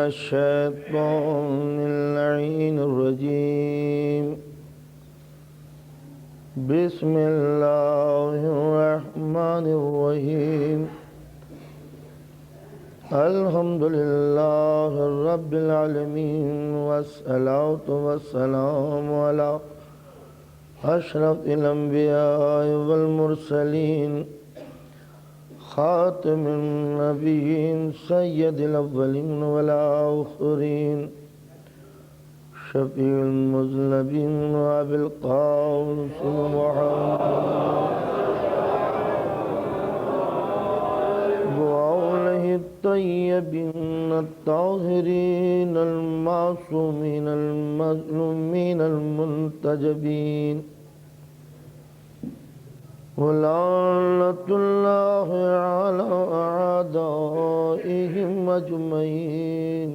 الشيطان اللعين الرجيم بسم الله الرحمن الرحيم الحمد لله رب العالمين والصلاة والسلام على أشرف الأنبياء والمرسلين خاتم النبيين سيد الأولين والآخرين شفيع المذنبين وأبي القاسم محمد وآله الطيبين الطاهرين المعصومين المظلومين المنتجبين ولعنة الله على أعدائهم أجمعين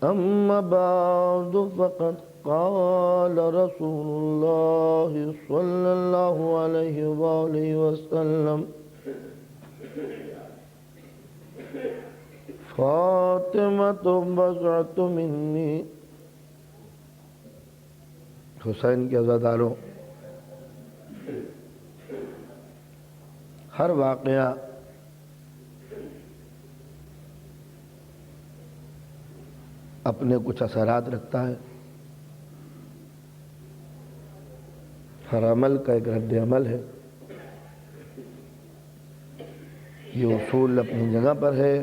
أما بعد فقد قال رسول الله صلى الله عليه وآله وسلم فاطمة بضعة مني حسین کے عزاداروں، ہر واقعہ اپنے کچھ اثرات رکھتا ہے، ہر عمل کا ایک رد عمل ہے۔ یہ اصول اپنی جگہ پر ہے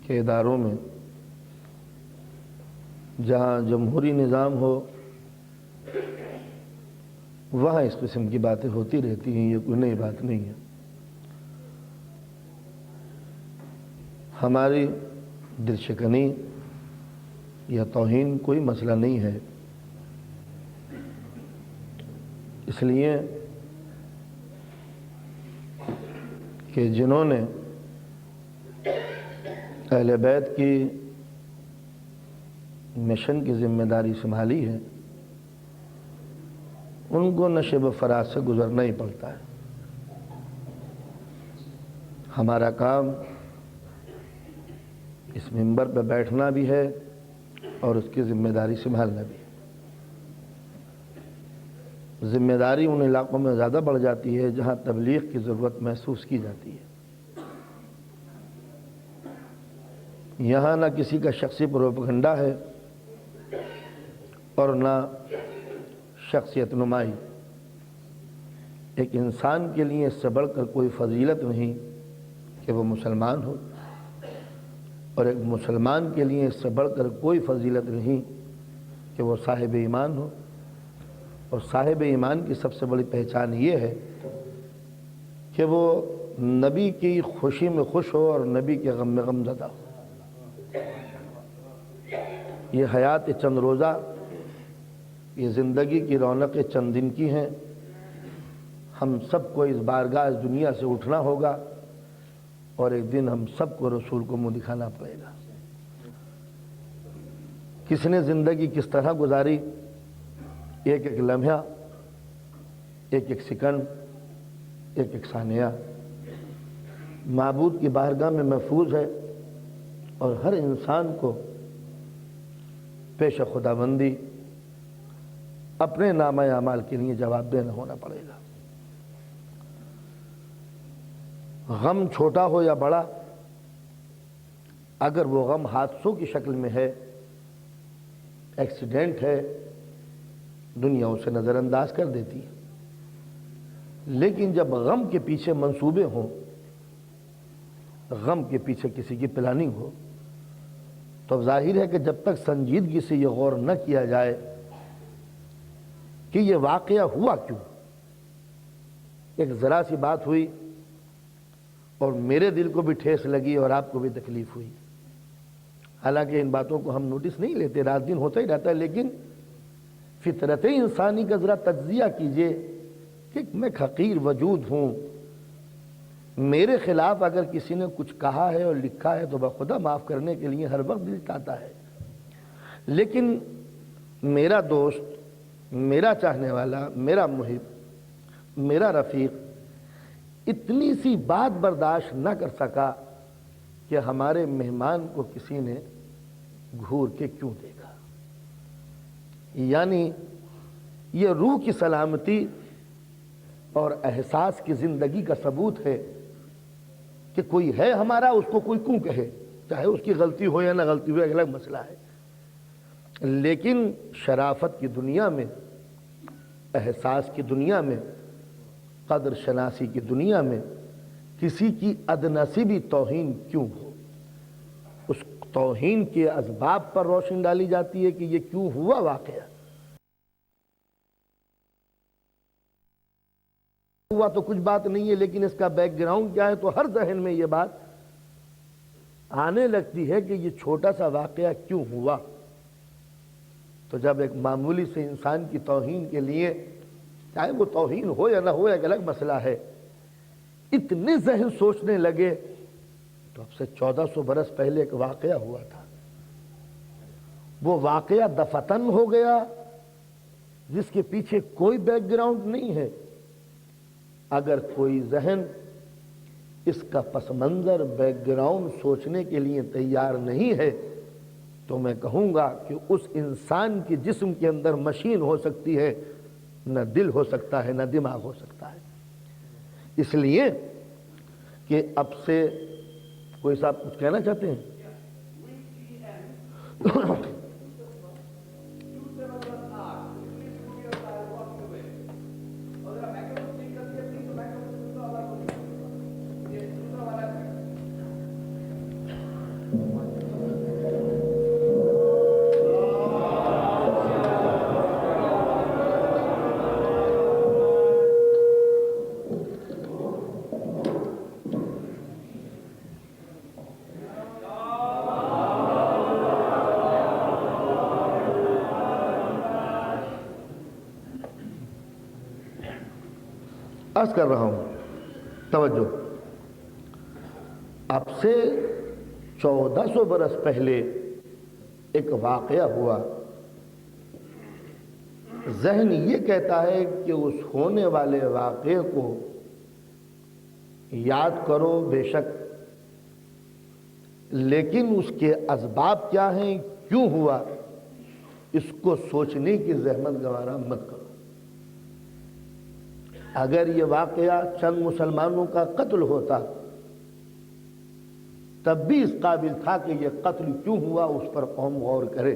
کہ اداروں میں جہاں جمہوری نظام ہو وہاں اس قسم کی باتیں ہوتی رہتی ہیں، یہ کوئی نئی بات نہیں ہے۔ ہماری دل شکنی یا توہین کوئی مسئلہ نہیں ہے، اس لیے کہ جنہوں نے اہل بیت کی مشن کی ذمہ داری سنبھالی ہے ان کو نشیب و فراز سے گزرنا ہی پڑتا ہے۔ ہمارا کام اس منبر پہ بیٹھنا بھی ہے اور اس کی ذمہ داری سنبھالنا بھی ہے۔ ذمہ داری ان علاقوں میں زیادہ بڑھ جاتی ہے جہاں تبلیغ کی ضرورت محسوس کی جاتی ہے۔ یہاں نہ کسی کا شخصی پروپیگنڈا ہے اور نہ شخصیت نمائی۔ ایک انسان کے لیے اس سے بڑھ کر کوئی فضیلت نہیں کہ وہ مسلمان ہو، اور ایک مسلمان کے لیے اس سے بڑھ کر کوئی فضیلت نہیں کہ وہ صاحب ایمان ہو، اور صاحب ایمان کی سب سے بڑی پہچان یہ ہے کہ وہ نبی کی خوشی میں خوش ہو اور نبی کے غم میں غم زدہ ہو۔ یہ حیات چند روزہ، یہ زندگی کی رونقیں چند دن کی ہیں۔ ہم سب کو اس بارگاہ اس دنیا سے اٹھنا ہوگا اور ایک دن ہم سب کو رسول کو منہ دکھانا پڑے گا۔ کس نے زندگی کس طرح گزاری، ایک ایک لمحہ، ایک ایک سیکنڈ، ایک ایک ثانیہ معبود کی بارگاہ میں محفوظ ہے، اور ہر انسان کو پیش خداوندی اپنے نامہ اعمال کے لیے جواب دینا ہونا پڑے گا۔ غم چھوٹا ہو یا بڑا، اگر وہ غم حادثوں کی شکل میں ہے، ایکسیڈنٹ ہے، دنیا اسے نظر انداز کر دیتی ہے، لیکن جب غم کے پیچھے منصوبے ہوں، غم کے پیچھے کسی کی پلاننگ ہو، تو ظاہر ہے کہ جب تک سنجیدگی سے یہ غور نہ کیا جائے کہ یہ واقعہ ہوا کیوں، ایک ذرا سی بات ہوئی اور میرے دل کو بھی ٹھیس لگی اور آپ کو بھی تکلیف ہوئی، حالانکہ ان باتوں کو ہم نوٹس نہیں لیتے، رات دن ہوتا ہی رہتا ہے، لیکن فطرت انسانی کا ذرا تجزیہ کیجئے کہ میں حقیر وجود ہوں، میرے خلاف اگر کسی نے کچھ کہا ہے اور لکھا ہے تو بخدا معاف کرنے کے لیے ہر وقت دل چاہتا ہے، لیکن میرا دوست، میرا چاہنے والا، میرا محب، میرا رفیق اتنی سی بات برداشت نہ کر سکا کہ ہمارے مہمان کو کسی نے گھور کے کیوں دیکھا. یعنی یہ روح کی سلامتی اور احساس کی زندگی کا ثبوت ہے کہ کوئی ہے ہمارا، اس کو کوئی کیوں کہے، چاہے اس کی غلطی ہو یا نہ غلطی ہو، ایک الگ مسئلہ ہے. لیکن شرافت کی دنیا میں، احساس کی دنیا میں، قدر شناسی کی دنیا میں کسی کی ادنی سی بھی توہین کیوں ہو، اس توہین کے اسباب پر روشنی ڈالی جاتی ہے کہ یہ کیوں ہوا واقعہ. ہوا تو کچھ بات نہیں ہے، لیکن اس کا بیک گراؤنڈ کیا ہے، تو ہر ذہن میں یہ بات آنے لگتی ہے کہ یہ چھوٹا سا واقعہ کیوں ہوا. تو جب ایک معمولی سے انسان کی توہین کے لیے، چاہے وہ توہین ہو یا نہ ہو ایک الگ مسئلہ ہے، اتنے ذہن سوچنے لگے، تو اب سے 1400 برس پہلے ایک واقعہ ہوا تھا. وہ واقعہ دفتن ہو گیا جس کے پیچھے کوئی بیک گراؤنڈ نہیں ہے. اگر کوئی ذہن اس کا پس منظر بیک گراؤنڈ سوچنے کے لیے تیار نہیں ہے تو میں کہوں گا کہ اس انسان کے جسم کے اندر مشین ہو سکتی ہے، نہ دل ہو سکتا ہے، نہ دماغ ہو سکتا ہے. اس لیے کہ اب سے کوئی صاحب کچھ کہنا چاہتے ہیں؟ عرض کر رہا ہوں، توجہ. اب سے 1400 برس پہلے ایک واقعہ ہوا. ذہن یہ کہتا ہے کہ اس ہونے والے واقعے کو یاد کرو بے شک، لیکن اس کے اسباب کیا ہیں، کیوں ہوا، اس کو سوچنے کی زحمت گوارا مت کرو. اگر یہ واقعہ چند مسلمانوں کا قتل ہوتا تب بھی اس قابل تھا کہ یہ قتل کیوں ہوا اس پر قوم غور کرے.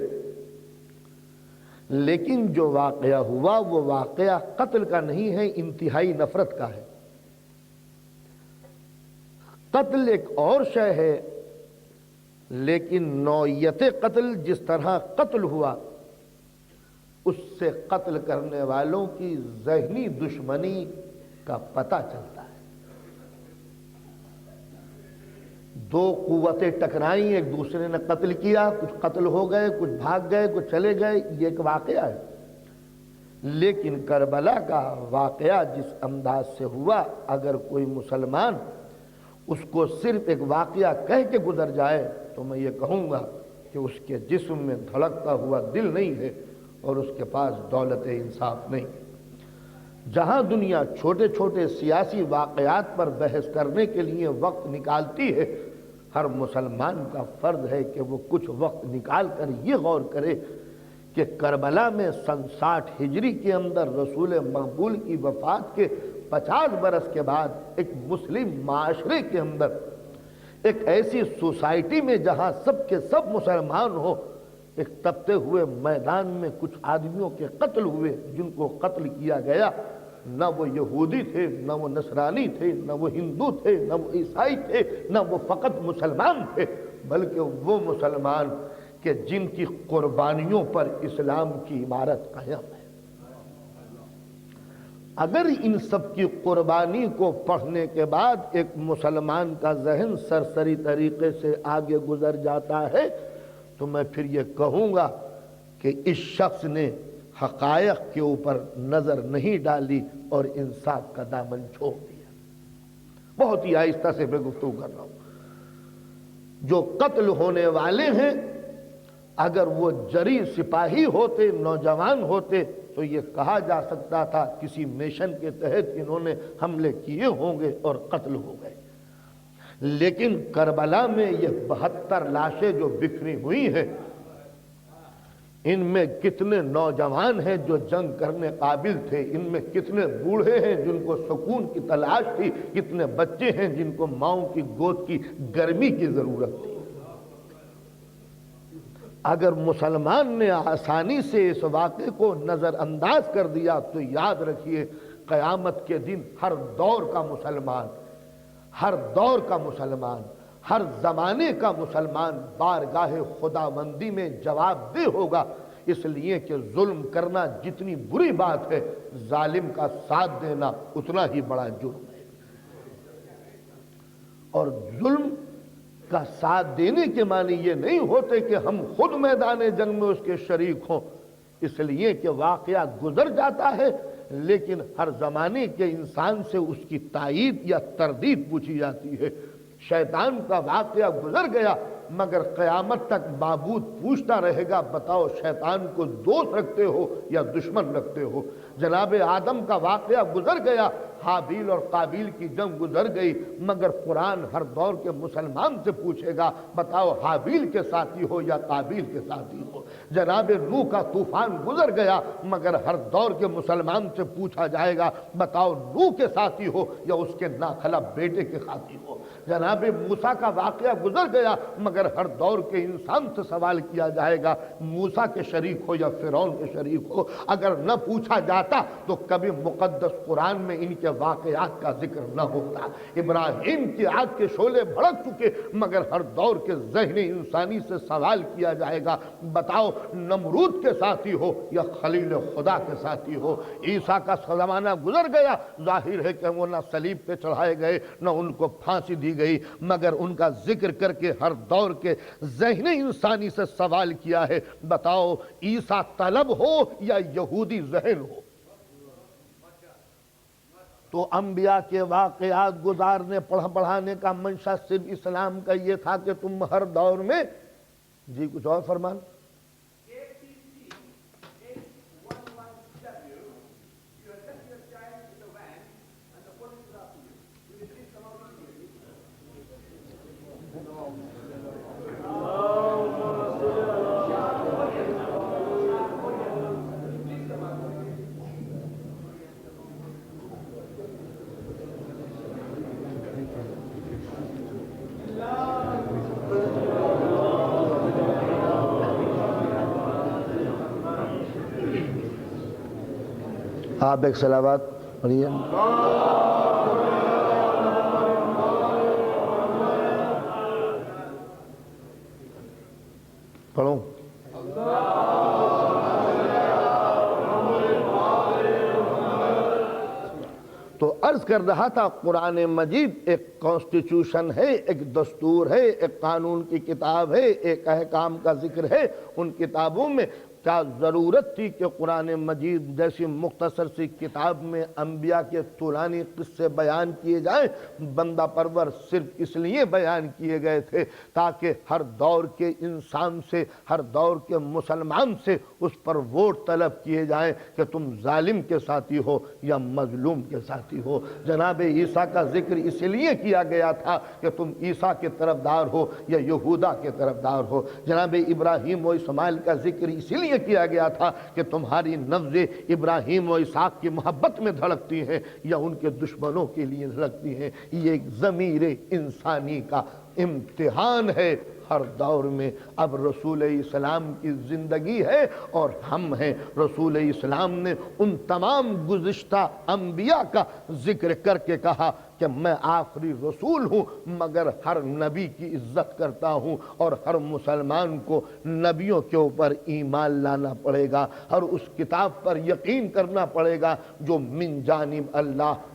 لیکن جو واقعہ ہوا وہ واقعہ قتل کا نہیں ہے، انتہائی نفرت کا ہے. قتل ایک اور شے ہے، لیکن نوعیت قتل جس طرح قتل ہوا اس سے قتل کرنے والوں کی ذہنی دشمنی کا پتہ چلتا ہے. دو قوتیں ٹکرائیں، ایک دوسرے نے قتل کیا، کچھ قتل ہو گئے، کچھ بھاگ گئے، کچھ چلے گئے، یہ ایک واقعہ ہے. لیکن کربلا کا واقعہ جس انداز سے ہوا، اگر کوئی مسلمان اس کو صرف ایک واقعہ کہہ کے گزر جائے تو میں یہ کہوں گا کہ اس کے جسم میں دھڑکتا ہوا دل نہیں ہے اور اس کے پاس دولت انصاف نہیں. جہاں دنیا چھوٹے چھوٹے سیاسی واقعات پر بحث کرنے کے لیے وقت نکالتی ہے، ہر مسلمان کا فرض ہے کہ وہ کچھ وقت نکال کر یہ غور کرے کہ کربلا میں سن 60 ہجری کے اندر رسول مقبول کی وفات کے 50 برس کے بعد ایک مسلم معاشرے کے اندر، ایک ایسی سوسائٹی میں جہاں سب کے سب مسلمان ہو، ایک تپتے ہوئے میدان میں کچھ آدمیوں کے قتل ہوئے جن کو قتل کیا گیا. نہ وہ یہودی تھے، نہ وہ نصرانی تھے، نہ وہ ہندو تھے، نہ وہ عیسائی تھے، نہ وہ فقط مسلمان تھے، بلکہ وہ مسلمان کہ جن کی قربانیوں پر اسلام کی عمارت قائم ہے. اگر ان سب کی قربانی کو پڑھنے کے بعد ایک مسلمان کا ذہن سرسری طریقے سے آگے گزر جاتا ہے تو میں پھر یہ کہوں گا کہ اس شخص نے حقائق کے اوپر نظر نہیں ڈالی اور انصاف کا دامن چھوڑ دیا. بہت ہی آہستہ سے میں گفتگو کر رہا ہوں. جو قتل ہونے والے ہیں اگر وہ جری سپاہی ہوتے، نوجوان ہوتے، تو یہ کہا جا سکتا تھا کسی میشن کے تحت انہوں نے حملے کیے ہوں گے اور قتل ہو گئے۔ لیکن کربلا میں یہ 72 لاشیں جو بکھری ہوئی ہیں، ان میں کتنے نوجوان ہیں جو جنگ کرنے قابل تھے، ان میں کتنے بوڑھے ہیں جن کو سکون کی تلاش تھی، کتنے بچے ہیں جن کو ماؤں کی گود کی گرمی کی ضرورت تھی۔ اگر مسلمان نے آسانی سے اس واقعے کو نظر انداز کر دیا تو یاد رکھیے قیامت کے دن ہر دور کا مسلمان، ہر دور کا مسلمان، ہر زمانے کا مسلمان بارگاہ خداوندی میں جواب دہ ہوگا، اس لیے کہ ظلم کرنا جتنی بری بات ہے، ظالم کا ساتھ دینا اتنا ہی بڑا جرم ہے۔ اور ظلم کا ساتھ دینے کے معنی یہ نہیں ہوتے کہ ہم خود میدان جنگ میں اس کے شریک ہوں، اس لیے کہ واقعہ گزر جاتا ہے، لیکن ہر زمانے کے انسان سے اس کی تائید یا تردید پوچھی جاتی ہے۔ شیطان کا واقعہ گزر گیا، مگر قیامت تک معبود پوچھتا رہے گا، بتاؤ شیطان کو دوست رکھتے ہو یا دشمن رکھتے ہو؟ جناب آدم کا واقعہ گزر گیا، حابیل اور قابیل کی جنگ گزر گئی، مگر قرآن ہر دور کے مسلمان سے پوچھے گا، بتاؤ حابیل کے ساتھی ہو یا قابیل کے ساتھی ہو؟ جناب نوح کا طوفان گزر گیا، مگر ہر دور کے مسلمان سے پوچھا جائے گا، بتاؤ نوح کے ساتھی ہو یا اس کے ناخلا بیٹے کے ساتھی ہو؟ جناب موسیٰ کا واقعہ گزر گیا، مگر ہر دور کے انسان سے سوال کیا جائے گا، موسیٰ کے شریک ہو یا فرعون کے شریک ہو؟ اگر نہ پوچھا جاتا تو کبھی مقدس قرآن میں ان کے واقعات کا ذکر نہ ہوتا۔ ابراہیم کی آگ کے شعلے بھڑک چکے، مگر ہر دور کے ذہن انسانی سے سوال کیا جائے گا، بتاؤ نمرود کے ساتھی ہو یا خلیل خدا کے ساتھی ہو؟ عیسیٰ کا زمانہ گزر گیا، ظاہر ہے کہ وہ نہ صلیب پہ چڑھائے گئے نہ ان کو پھانسی دی گئی، مگر ان کا ذکر کر کے ہر دور کے ذہن انسانی سے سوال کیا ہے، بتاؤ عیسیٰ طلب ہو یا یہودی ذہن ہو؟ تو انبیاء کے واقعات گزارنے پڑھانے کا منشا صرف اسلام کا یہ تھا کہ تم ہر دور میں، جی کچھ اور فرمان؟ آپ ایک صلوات پڑھیے۔ پڑھو۔ تو عرض کر رہا تھا قرآن مجید ایک کانسٹیٹیوشن ہے، ایک دستور ہے، ایک قانون کی کتاب ہے، ایک احکام کا ذکر ہے۔ ان کتابوں میں کیا ضرورت تھی کہ قرآن مجید جیسی مختصر سی کتاب میں انبیاء کے طولانی قصے بیان کیے جائیں؟ بندہ پرور صرف اس لیے بیان کیے گئے تھے تاکہ ہر دور کے انسان سے، ہر دور کے مسلمان سے اس پر ووٹ طلب کیے جائیں کہ تم ظالم کے ساتھی ہو یا مظلوم کے ساتھی ہو۔ جناب عیسیٰ کا ذکر اس لیے کیا گیا تھا کہ تم عیسیٰ کے طرفدار ہو یا یہودا کے طرفدار ہو۔ جناب ابراہیم و اسماعیل کا ذکر اسی لیے کیا گیا تھا کہ تمہاری نبضیں ابراہیم و اسحاق کی محبت میں دھڑکتی ہیں یا ان کے دشمنوں کے لیے دھڑکتی ہیں۔ یہ ایک ضمیر انسانی کا امتحان ہے ہر دور میں۔ اب رسول اسلام کی زندگی ہے اور ہم ہیں۔ رسول اسلام نے ان تمام گزشتہ انبیاء کا ذکر کر کے کہا کہ میں آخری رسول ہوں، مگر ہر نبی کی عزت کرتا ہوں اور ہر مسلمان کو نبیوں کے اوپر ایمان لانا پڑے گا، ہر اس کتاب پر یقین کرنا پڑے گا جو من جانب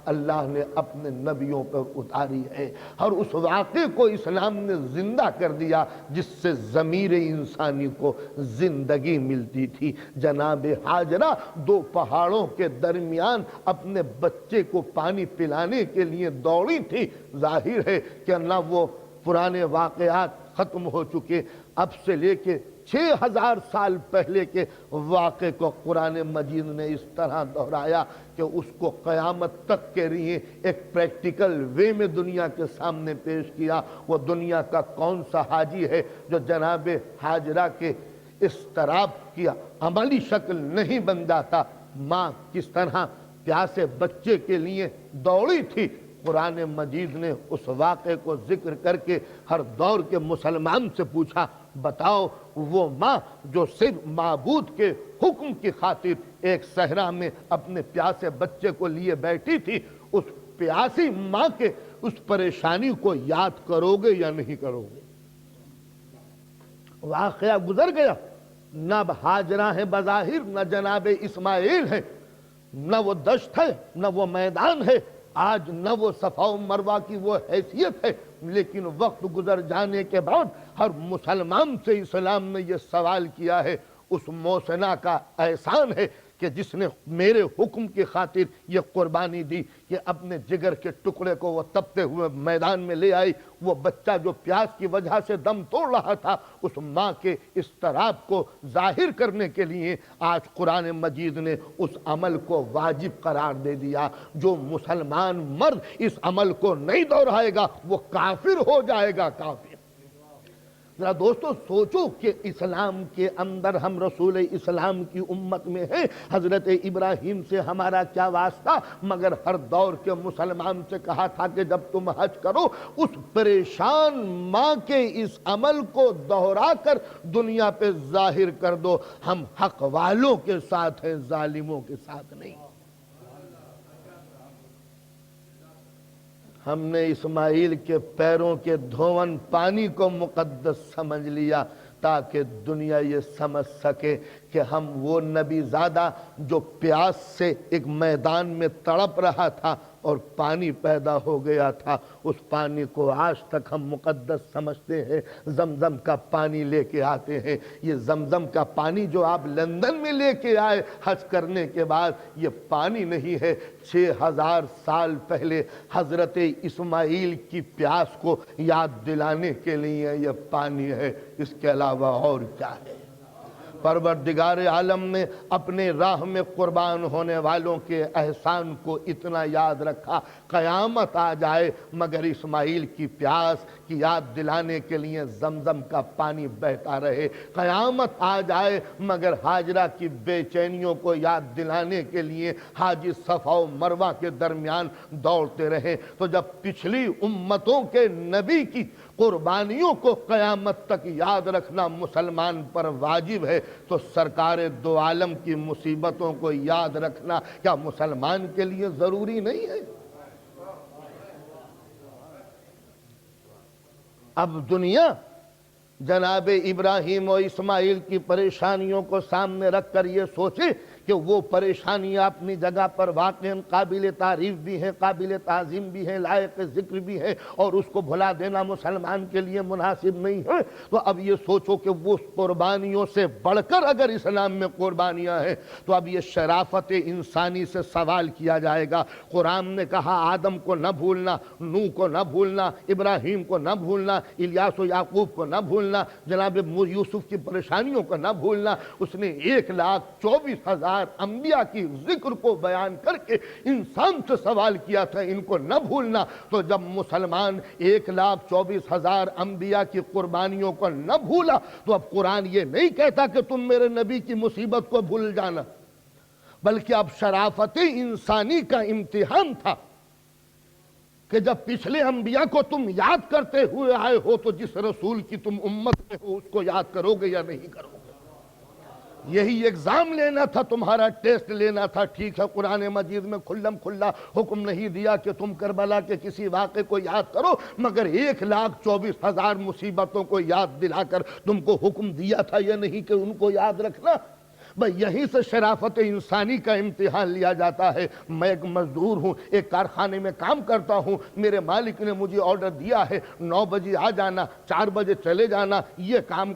اللہ نے اپنے نبیوں پر اتاری ہے۔ ہر اس واقعے کو اسلام نے زندہ کر دیا جس سے ضمیر انسانی کو زندگی ملتی تھی۔ جناب حاجرہ 2 پہاڑوں کے درمیان اپنے بچے کو پانی پلانے کے لیے دوڑی تھی۔ ظاہر ہے کہ نہ وہ پرانے واقعات ختم ہو چکے، اب سے لے کے 6000 سال پہلے کے واقعے کو قرآن مجید نے اس طرح دہرایا کہ اس کو قیامت تک کے لیے ایک پریکٹیکل وے میں دنیا کے سامنے پیش کیا۔ وہ دنیا کا کون سا حاجی ہے جو جناب حاجرہ کے اضطراب کی عملی شکل نہیں بن جاتا؟ ماں کس طرح پیاسے بچے کے لیے دوڑی تھی، قرآن مجید نے اس واقعے کو ذکر کر کے ہر دور کے مسلمان سے پوچھا، بتاؤ وہ ماں جو صرف معبود کے حکم کی خاطر ایک صحرا میں اپنے پیاسے بچے کو لیے بیٹھی تھی، اس پیاسی ماں کے اس پریشانی کو یاد کرو گے یا نہیں کرو گے؟ واقعہ گزر گیا، نہ حاجرہ ہے بظاہر، نہ جناب اسماعیل ہے، نہ وہ دشت ہے نہ وہ میدان ہے، آج نہ وہ صفا و مروہ کی وہ حیثیت ہے، لیکن وقت گزر جانے کے بعد ہر مسلمان سے اسلام نے یہ سوال کیا ہے، اس موسنا کا احسان ہے کہ جس نے میرے حکم کی خاطر یہ قربانی دی کہ اپنے جگر کے ٹکڑے کو وہ تپتے ہوئے میدان میں لے آئی۔ وہ بچہ جو پیاس کی وجہ سے دم توڑ رہا تھا، اس ماں کے اضطراب کو ظاہر کرنے کے لیے آج قرآن مجید نے اس عمل کو واجب قرار دے دیا۔ جو مسلمان مرد اس عمل کو نہیں دہرائے گا وہ کافر ہو جائے گا، کافر۔ ذرا دوستو سوچو کہ اسلام کے اندر ہم رسول اسلام کی امت میں ہیں، حضرت ابراہیم سے ہمارا کیا واسطہ، مگر ہر دور کے مسلمان سے کہا تھا کہ جب تم حج کرو اس پریشان ماں کے اس عمل کو دہرا کر دنیا پہ ظاہر کر دو۔ ہم حق والوں کے ساتھ ہیں، ظالموں کے ساتھ نہیں۔ ہم نے اسماعیل کے پیروں کے دھون پانی کو مقدس سمجھ لیا تاکہ دنیا یہ سمجھ سکے کہ ہم وہ نبی زادہ جو پیاس سے ایک میدان میں تڑپ رہا تھا اور پانی پیدا ہو گیا تھا، اس پانی کو آج تک ہم مقدس سمجھتے ہیں، زمزم کا پانی لے کے آتے ہیں۔ یہ زمزم کا پانی جو آپ لندن میں لے کے آئے حج کرنے کے بعد، یہ پانی نہیں ہے، 6000 سال پہلے حضرت اسماعیل کی پیاس کو یاد دلانے کے لیے یہ پانی ہے، اس کے علاوہ اور کیا ہے؟ پروردگار عالم نے اپنے راہ میں قربان ہونے والوں کے احسان کو اتنا یاد رکھا، قیامت آ جائے مگر اسماعیل کی پیاس کی یاد دلانے کے لیے زمزم کا پانی بہتا رہے، قیامت آ جائے مگر ہاجرہ کی بے چینیوں کو یاد دلانے کے لیے حاجی صفا و مروہ کے درمیان دوڑتے رہے۔ تو جب پچھلی امتوں کے نبی کی قربانیوں کو قیامت تک یاد رکھنا مسلمان پر واجب ہے، تو سرکار دو عالم کی مصیبتوں کو یاد رکھنا کیا مسلمان کے لیے ضروری نہیں ہے؟ اب دنیا جناب ابراہیم و اسماعیل کی پریشانیوں کو سامنے رکھ کر یہ سوچے کہ وہ پریشانیاں اپنی جگہ پر واقعاً قابل تعریف بھی ہیں، قابل تعظیم بھی ہیں، لائق ذکر بھی ہیں، اور اس کو بھلا دینا مسلمان کے لیے مناسب نہیں ہے۔ تو اب یہ سوچو کہ وہ قربانیوں سے بڑھ کر اگر اسلام میں قربانیاں ہیں تو اب یہ شرافت انسانی سے سوال کیا جائے گا۔ قرآن نے کہا آدم کو نہ بھولنا، نوح کو نہ بھولنا، ابراہیم کو نہ بھولنا، الیاس و یعقوب کو نہ بھولنا، جناب یوسف کی پریشانیوں کو نہ بھولنا۔ اس نے 1,24,000 انبیاء کی ذکر کو بیان کر کے انسان سے سوال کیا تھا، ان کو نہ بھولنا۔ تو جب مسلمان 1,24,000 انبیاء کی قربانیوں کو نہ بھولا تو اب قرآن یہ نہیں کہتا کہ تم میرے نبی کی مصیبت کو بھول جانا، بلکہ اب شرافت انسانی کا امتحان تھا کہ جب پچھلے انبیاء کو تم یاد کرتے ہوئے آئے ہو تو جس رسول کی تم امت میں ہو اس کو یاد کرو گے یا نہیں کرو گے؟ یہی ایگزام لینا تھا، تمہارا ٹیسٹ لینا تھا۔ ٹھیک ہے قرآن مجید میں کھلم کھلا حکم نہیں دیا کہ تم کربلا کے کسی واقعے کو یاد کرو، مگر 1,24,000 مصیبتوں کو یاد دلا کر تم کو حکم دیا تھا یہ نہیں کہ ان کو یاد رکھنا۔ بھئی یہیں سے شرافت انسانی کا امتحان لیا جاتا ہے۔ میں ایک مزدور ہوں، ایک کارخانے میں کام کرتا ہوں، میرے مالک نے مجھے آرڈر دیا ہے 9 بجے آ جانا، 4 بجے چلے جانا، یہ کام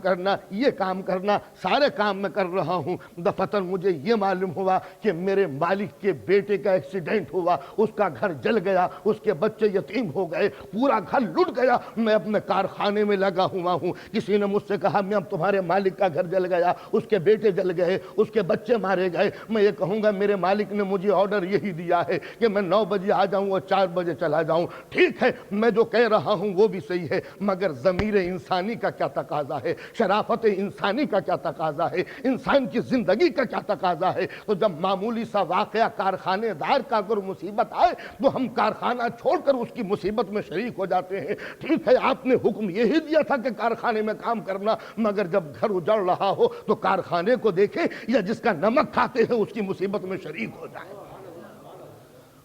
کرنا، سارے کام میں کر رہا ہوں۔ دفتر مجھے یہ معلوم ہوا کہ میرے مالک کے بیٹے کا ایکسیڈنٹ ہوا، اس کا گھر جل گیا، اس کے بچے یتیم ہو گئے، پورا گھر لٹ گیا، میں اپنے کارخانے میں لگا ہوا ہوں۔ کسی نے مجھ سے کہا میں اب تمہارے مالک کا گھر جل گیا، اس کے بیٹے جل گئے، اس کے بچے مارے گئے، میں یہ کہوں گا میرے مالک نے مجھے آرڈر یہی دیا ہے کہ میں 9 بجے آ جاؤں اور 4 بجے چلا جاؤں۔ ٹھیک ہے، میں جو کہہ رہا ہوں وہ بھی صحیح ہے، مگر ضمیر انسانی کا کیا تقاضا ہے، شرافت انسانی کا کیا تقاضا ہے، انسان کی زندگی کا کیا تقاضا ہے؟ تو جب معمولی سا واقعہ کارخانے دار کا اگر مصیبت آئے تو ہم کارخانہ چھوڑ کر اس کی مصیبت میں شریک ہو جاتے ہیں۔ ٹھیک ہے، آپ نے حکم یہی دیا تھا کہ کارخانے میں کام کرنا، مگر جب گھر اجڑ رہا ہو تو کارخانے کو دیکھیں یا جس کا نمک کھاتے ہیں اس کی مصیبت میں شریک ہو جائیں۔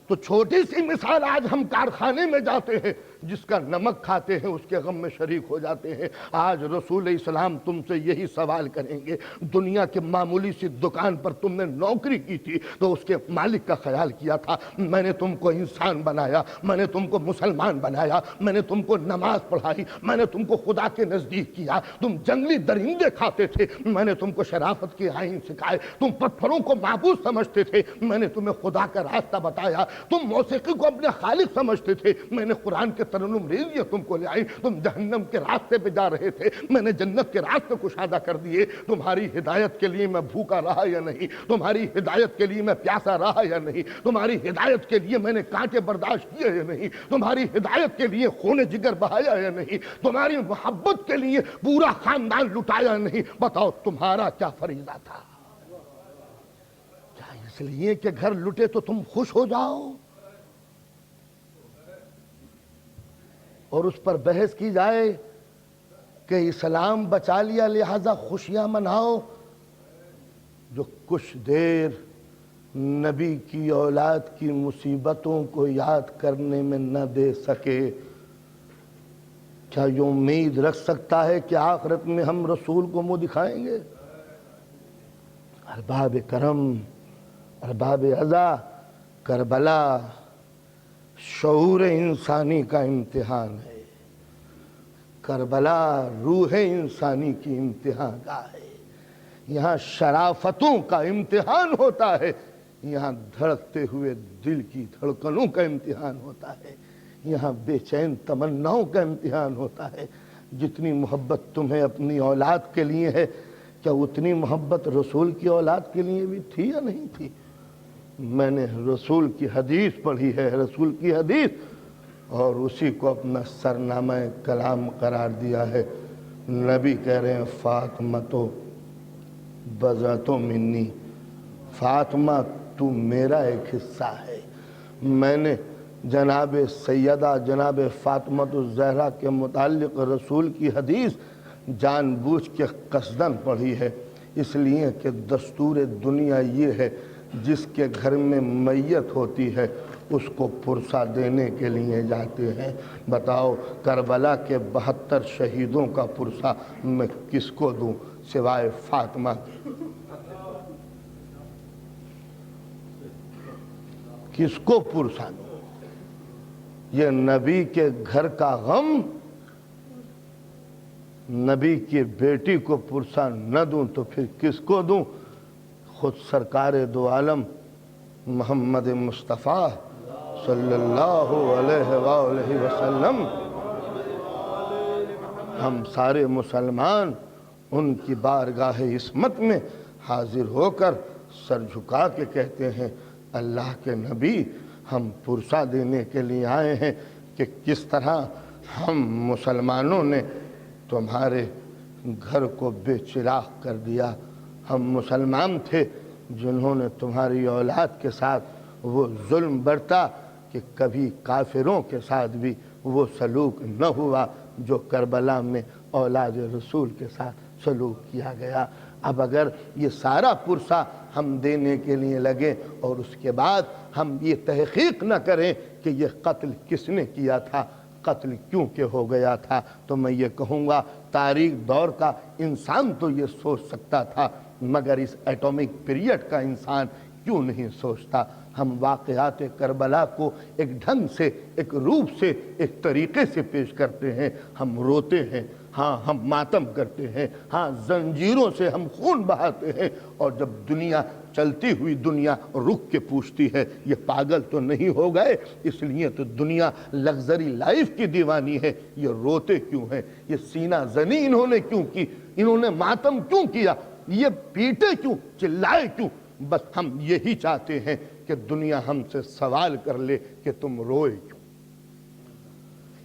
تو چھوٹی سی مثال، آج ہم کارخانے میں جاتے ہیں، جس کا نمک کھاتے ہیں اس کے غم میں شریک ہو جاتے ہیں۔ آج رسول اسلام تم سے یہی سوال کریں گے، دنیا کے معمولی سی دکان پر تم نے نوکری کی تھی تو اس کے مالک کا خیال کیا تھا، میں نے تم کو انسان بنایا، میں نے تم کو مسلمان بنایا، میں نے تم کو نماز پڑھائی، میں نے تم کو خدا کے نزدیک کیا، تم جنگلی درندے کھاتے تھے، میں نے تم کو شرافت کے آئین سکھائے، تم پتھروں کو معبود سمجھتے تھے، میں نے تمہیں خدا کا راستہ بتایا، تم موسیقی کو اپنے خالق سمجھتے تھے، میں نے قرآن کے ترنم ریزیاں تم کو لے آئی، تم جہنم کے راستے پہ جا رہے تھے، میں نے جنت کے راستے کشادہ کر دیے، تمہاری ہدایت کے لیے میں بھوکا رہا یا نہیں، تمہاری ہدایت کے لیے میں پیاسا رہا یا نہیں، تمہاری ہدایت کے لیے میں نے کانٹے برداشت کیے یا نہیں، تمہاری ہدایت کے لیے خون جگر بہایا یا نہیں، تمہاری محبت کے لیے پورا خاندان لٹایا یا نہیں، بتاؤ تمہارا کیا فریضہ تھا؟ کیا اس لیے کہ گھر لٹے تو تم خوش ہو جاؤ اور اس پر بحث کی جائے کہ اسلام بچا لیا لہذا خوشیاں مناؤ؟ جو کچھ دیر نبی کی اولاد کی مصیبتوں کو یاد کرنے میں نہ دے سکے، کیا یہ امید رکھ سکتا ہے کہ آخرت میں ہم رسول کو منہ دکھائیں گے؟ ارباب کرم، ارباب عزا، کربلا شعور انسانی کا امتحان ہے، کربلا روح انسانی کی امتحان گاہ ہے، یہاں شرافتوں کا امتحان ہوتا ہے، یہاں دھڑکتے ہوئے دل کی دھڑکنوں کا امتحان ہوتا ہے، یہاں بے چین تمناؤں کا امتحان ہوتا ہے۔ جتنی محبت تمہیں اپنی اولاد کے لیے ہے، کیا اتنی محبت رسول کی اولاد کے لیے بھی تھی یا نہیں تھی؟ میں نے رسول کی حدیث پڑھی ہے، رسول کی حدیث، اور اسی کو اپنا سرنامہ کلام قرار دیا ہے۔ نبی کہہ رہے ہیں فاطمہ بضعۃ منی، فاطمہ تو میرا ایک حصہ ہے۔ میں نے جناب سیدہ جناب فاطمہ الزہرا کے متعلق رسول کی حدیث جان بوجھ کے قصداً پڑھی ہے، اس لیے کہ دستور دنیا یہ ہے جس کے گھر میں میت ہوتی ہے اس کو پرسہ دینے کے لیے جاتے ہیں۔ بتاؤ کربلا کے 72 شہیدوں کا پرسہ میں کس کو دوں سوائے فاطمہ کے؟ کس کو پرسہ دوں؟ یہ نبی کے گھر کا غم، نبی کی بیٹی کو پرسہ نہ دوں تو پھر کس کو دوں؟ خود سرکار دو عالم محمد مصطفیٰ صلی اللہ علیہ وآلہ وسلم، ہم سارے مسلمان ان کی بارگاہ عصمت میں حاضر ہو کر سر جھکا کے کہتے ہیں اللہ کے نبی، ہم پرسہ دینے کے لیے آئے ہیں کہ کس طرح ہم مسلمانوں نے تمہارے گھر کو بے چراغ کر دیا۔ ہم مسلمان تھے جنہوں نے تمہاری اولاد کے ساتھ وہ ظلم برتا کہ کبھی کافروں کے ساتھ بھی وہ سلوک نہ ہوا جو کربلا میں اولاد رسول کے ساتھ سلوک کیا گیا۔ اب اگر یہ سارا پرسہ ہم دینے کے لیے لگے اور اس کے بعد ہم یہ تحقیق نہ کریں کہ یہ قتل کس نے کیا تھا، قتل کیوں کہ ہو گیا تھا، تو میں یہ کہوں گا تاریخ دور کا انسان تو یہ سوچ سکتا تھا مگر اس ایٹامک پیریڈ کا انسان کیوں نہیں سوچتا؟ ہم واقعات کربلا کو ایک ڈھنگ سے، ایک روپ سے، ایک طریقے سے پیش کرتے ہیں، ہم روتے ہیں، ہاں ہم ماتم کرتے ہیں، ہاں زنجیروں سے ہم خون بہاتے ہیں، اور جب دنیا چلتی ہوئی دنیا رک کے پوچھتی ہے یہ پاگل تو نہیں ہو گئے؟ اس لیے تو دنیا لگزری لائف کی دیوانی ہے، یہ روتے کیوں ہیں؟ یہ سینہ زنی انہوں نے کیوں کی؟ انہوں نے ماتم کیوں کیا؟ یہ پیٹے کیوں؟ چلائے کیوں؟ بس ہم یہی چاہتے ہیں کہ دنیا ہم سے سوال کر لے کہ تم روئے کیوں؟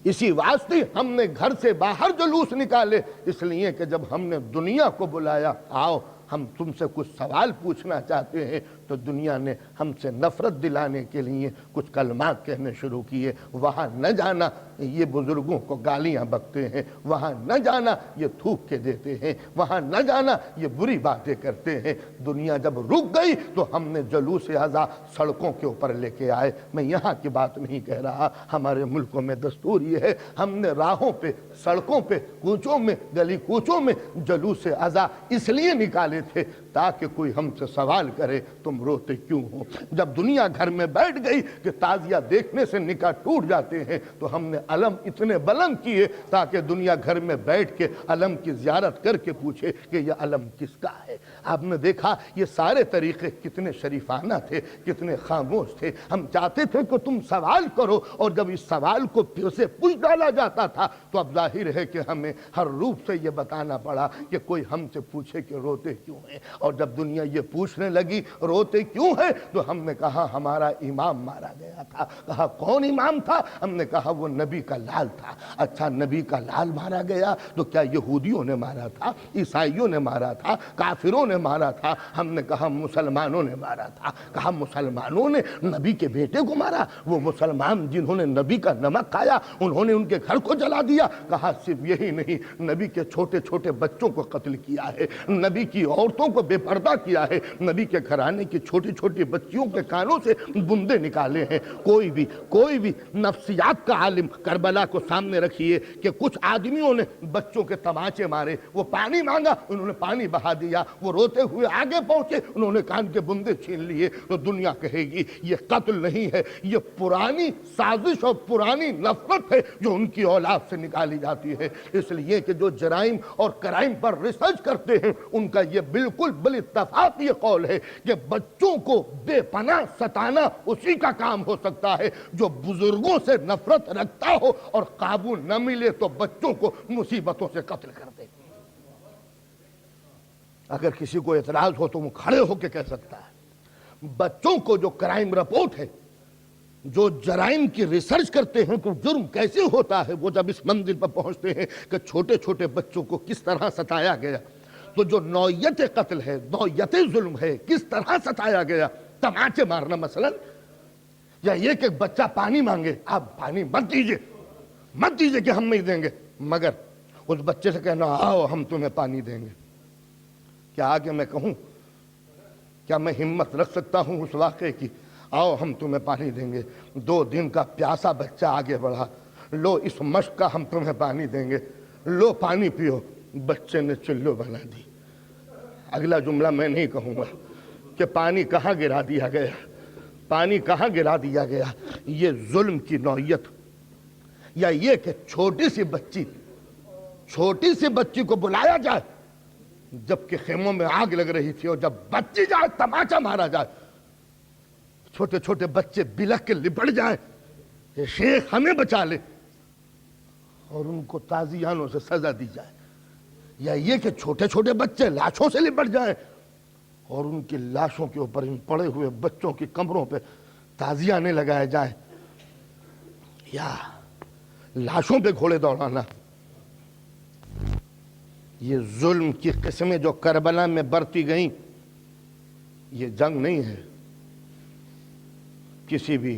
اسی واسطے ہم نے گھر سے باہر جلوس نکالے، اس لیے کہ جب ہم نے دنیا کو بلایا آؤ ہم تم سے کچھ سوال پوچھنا چاہتے ہیں، تو دنیا نے ہم سے نفرت دلانے کے لیے کچھ کلمات کہنے شروع کیے۔ وہاں نہ جانا یہ بزرگوں کو گالیاں بکتے ہیں، وہاں نہ جانا یہ تھوک کے دیتے ہیں، وہاں نہ جانا یہ بری باتیں کرتے ہیں۔ دنیا جب رک گئی تو ہم نے جلوس ازا سڑکوں کے اوپر لے کے آئے۔ میں یہاں کی بات نہیں کہہ رہا، ہمارے ملکوں میں دستور یہ ہے، ہم نے راہوں پہ، سڑکوں پہ، کوچوں میں، گلی کوچوں میں جلوس ازا اس لیے نکالے تھے تاکہ کوئی ہم سے سوال کرے تم روتے کیوں ہو۔ جب دنیا گھر میں بیٹھ گئی کہ تعزیہ دیکھنے سے نکاح ٹوٹ جاتے ہیں، تو ہم نے علم اتنے بلند کیے تاکہ دنیا گھر میں بیٹھ کے علم کی زیارت کر کے پوچھے کہ یہ علم کس کا ہے۔ آپ نے دیکھا یہ سارے طریقے کتنے شریفانہ تھے، کتنے خاموش تھے۔ ہم چاہتے تھے کہ تم سوال کرو، اور جب اس سوال کو پھر سے پوچھ ڈالا جاتا تھا تو اب ظاہر ہے کہ ہمیں ہر روپ سے یہ بتانا پڑا کہ کوئی ہم سے پوچھے کہ روتے کیوں ہیں۔ اور جب دنیا یہ پوچھنے لگی روتے کیوں ہیں، تو ہم نے کہا ہمارا امام مارا گیا تھا۔ کہا کون امام تھا؟ ہم نے کہا وہ نبی کا لال تھا۔ اچھا نبی کا لال مارا گیا تو کیا یہودیوں نے مارا تھا، عیسائیوں نے مارا تھا، کافروں نے مارا تھا؟ ہم نے کہا مسلمانوں نے مارا تھا۔ کہا مسلمانوں نے نبی کے بیٹے کو مارا؟ وہ مسلمان جنہوں نے نبی کا نمک کھایا انہوں نے ان کے گھر کو جلا دیا؟ کہا صرف یہی نہیں، نبی کے چھوٹے چھوٹے بچوں کو قتل کیا ہے، نبی کی عورتوں کو بے پردہ کیا ہے، نبی کے گھرانے کی چھوٹی چھوٹی بچیوں کے کانوں سے بندے نکالے ہیں۔ کوئی بھی نفسیات کا عالم کربلا کو سامنے رکھیے کہ کچھ آدمیوں نے بچوں کے تماچے مارے، وہ پانی مانگا انہوں نے پانی بہا دیا، وہ روتے ہوئے آگے پہنچے انہوں نے کان کے بندے چھین لیے، تو دنیا کہے گی یہ قتل نہیں ہے، یہ پرانی سازش اور پرانی نفرت ہے جو ان کی اولاد سے نکالی جاتی ہے۔ اس لیے کہ جو جرائم اور کرائم پر ریسرچ کرتے ہیں ان کا یہ بالکل بالاتفاق یہ قول ہے کہ بچوں کو بے پناہ ستانا اسی کا کام ہو سکتا ہے جو بزرگوں سے نفرت رکھتا ہو اور قابو نہ ملے تو بچوں کو مصیبتوں سے قتل کر دے۔ اگر کسی کو اعتراض ہو تو وہ کھڑے ہو کے کہہ سکتا ہے۔ بچوں کو جو کرائم رپورٹ ہے، جو جرائم کی ریسرچ کرتے ہیں کہ جرم کیسے ہوتا ہے، وہ جب اس منزل پر پہنچتے ہیں کہ چھوٹے چھوٹے بچوں کو کس طرح ستایا گیا، تو جو نوعیت قتل ہے، نوعیت ظلم ہے، کس طرح ستایا گیا، تماچے مارنا مثلا، یا یہ کہ بچہ پانی مانگے آپ پانی مت دیجئے کہ ہم نہیں دیں گے، مگر اس بچے سے کہنا آؤ ہم تمہیں پانی دیں گے۔ کیا آگے میں کہوں، کیا میں ہمت رکھ سکتا ہوں اس واقعے کی؟ آؤ ہم تمہیں پانی دیں گے۔ 2 دن کا پیاسا بچہ آگے بڑھا، لو اس مشق کا ہم تمہیں پانی دیں گے، لو پانی پیو۔ بچے نے چلو بنا دی۔ اگلا جملہ میں نہیں کہوں گا کہ پانی کہاں گرا دیا گیا، پانی کہاں گرا دیا گیا۔ یہ ظلم کی نوعیت، یا یہ کہ چھوٹی سی بچی کو بلایا جائے جبکہ خیموں میں آگ لگ رہی تھی، اور جب بچی جائے تماچا مارا جائے، چھوٹے چھوٹے بچے بلک کے لپٹ جائیں کہ شیخ ہمیں بچا لے، اور ان کو تازیانوں سے سزا دی جائے۔ یا یہ کہ چھوٹے چھوٹے بچے لاشوں سے لپٹ جائیں اور ان کی لاشوں کے اوپر ان پڑے ہوئے بچوں کی کمروں پہ تازیانے لگائے جائیں، یا لاشوں پہ گھوڑے دوڑانا۔ یہ ظلم کی قسمیں جو کربلا میں برتی گئیں، یہ جنگ نہیں ہے۔ کسی بھی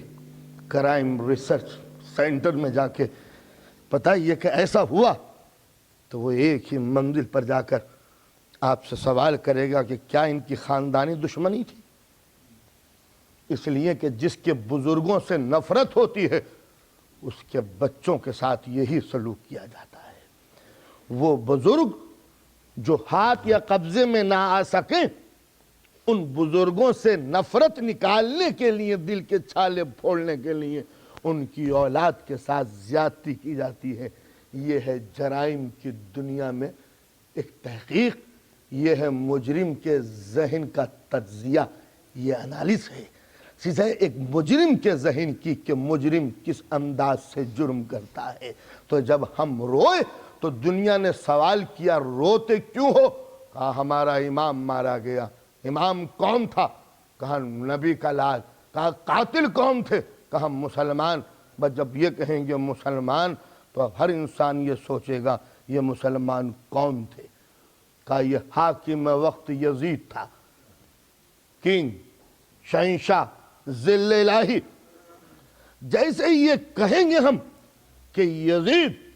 کرائم ریسرچ سینٹر میں جا کے پتہ یہ کہ ایسا ہوا تو وہ ایک ہی منزل پر جا کر آپ سے سوال کرے گا کہ کیا ان کی خاندانی دشمنی تھی؟ اس لیے کہ جس کے بزرگوں سے نفرت ہوتی ہے اس کے بچوں کے ساتھ یہی سلوک کیا جاتا ہے۔ وہ بزرگ جو ہاتھ یا قبضے میں نہ آ سکیں ان بزرگوں سے نفرت نکالنے کے لیے، دل کے چھالے پھوڑنے کے لیے ان کی اولاد کے ساتھ زیادتی کی جاتی ہے۔ یہ ہے جرائم کی دنیا میں ایک تحقیق، یہ ہے مجرم کے ذہن کا تجزیہ، یہ انالیس ہے سیدھا ایک مجرم کے ذہن کی کہ مجرم کس انداز سے جرم کرتا ہے۔ تو جب ہم روئے تو دنیا نے سوال کیا روتے کیوں ہو؟ کہا ہمارا امام مارا گیا۔ امام کون تھا؟ کہا نبی کا لال۔ کہا قاتل کون تھے؟ کہا مسلمان۔ بس جب یہ کہیں گے مسلمان تو اب ہر انسان یہ سوچے گا یہ مسلمان کون تھے؟ کہا یہ حاکم وقت یزید تھا، کنگ، شہنشاہ، ذل الہی۔ جیسے ہی یہ کہیں گے ہم کہ یزید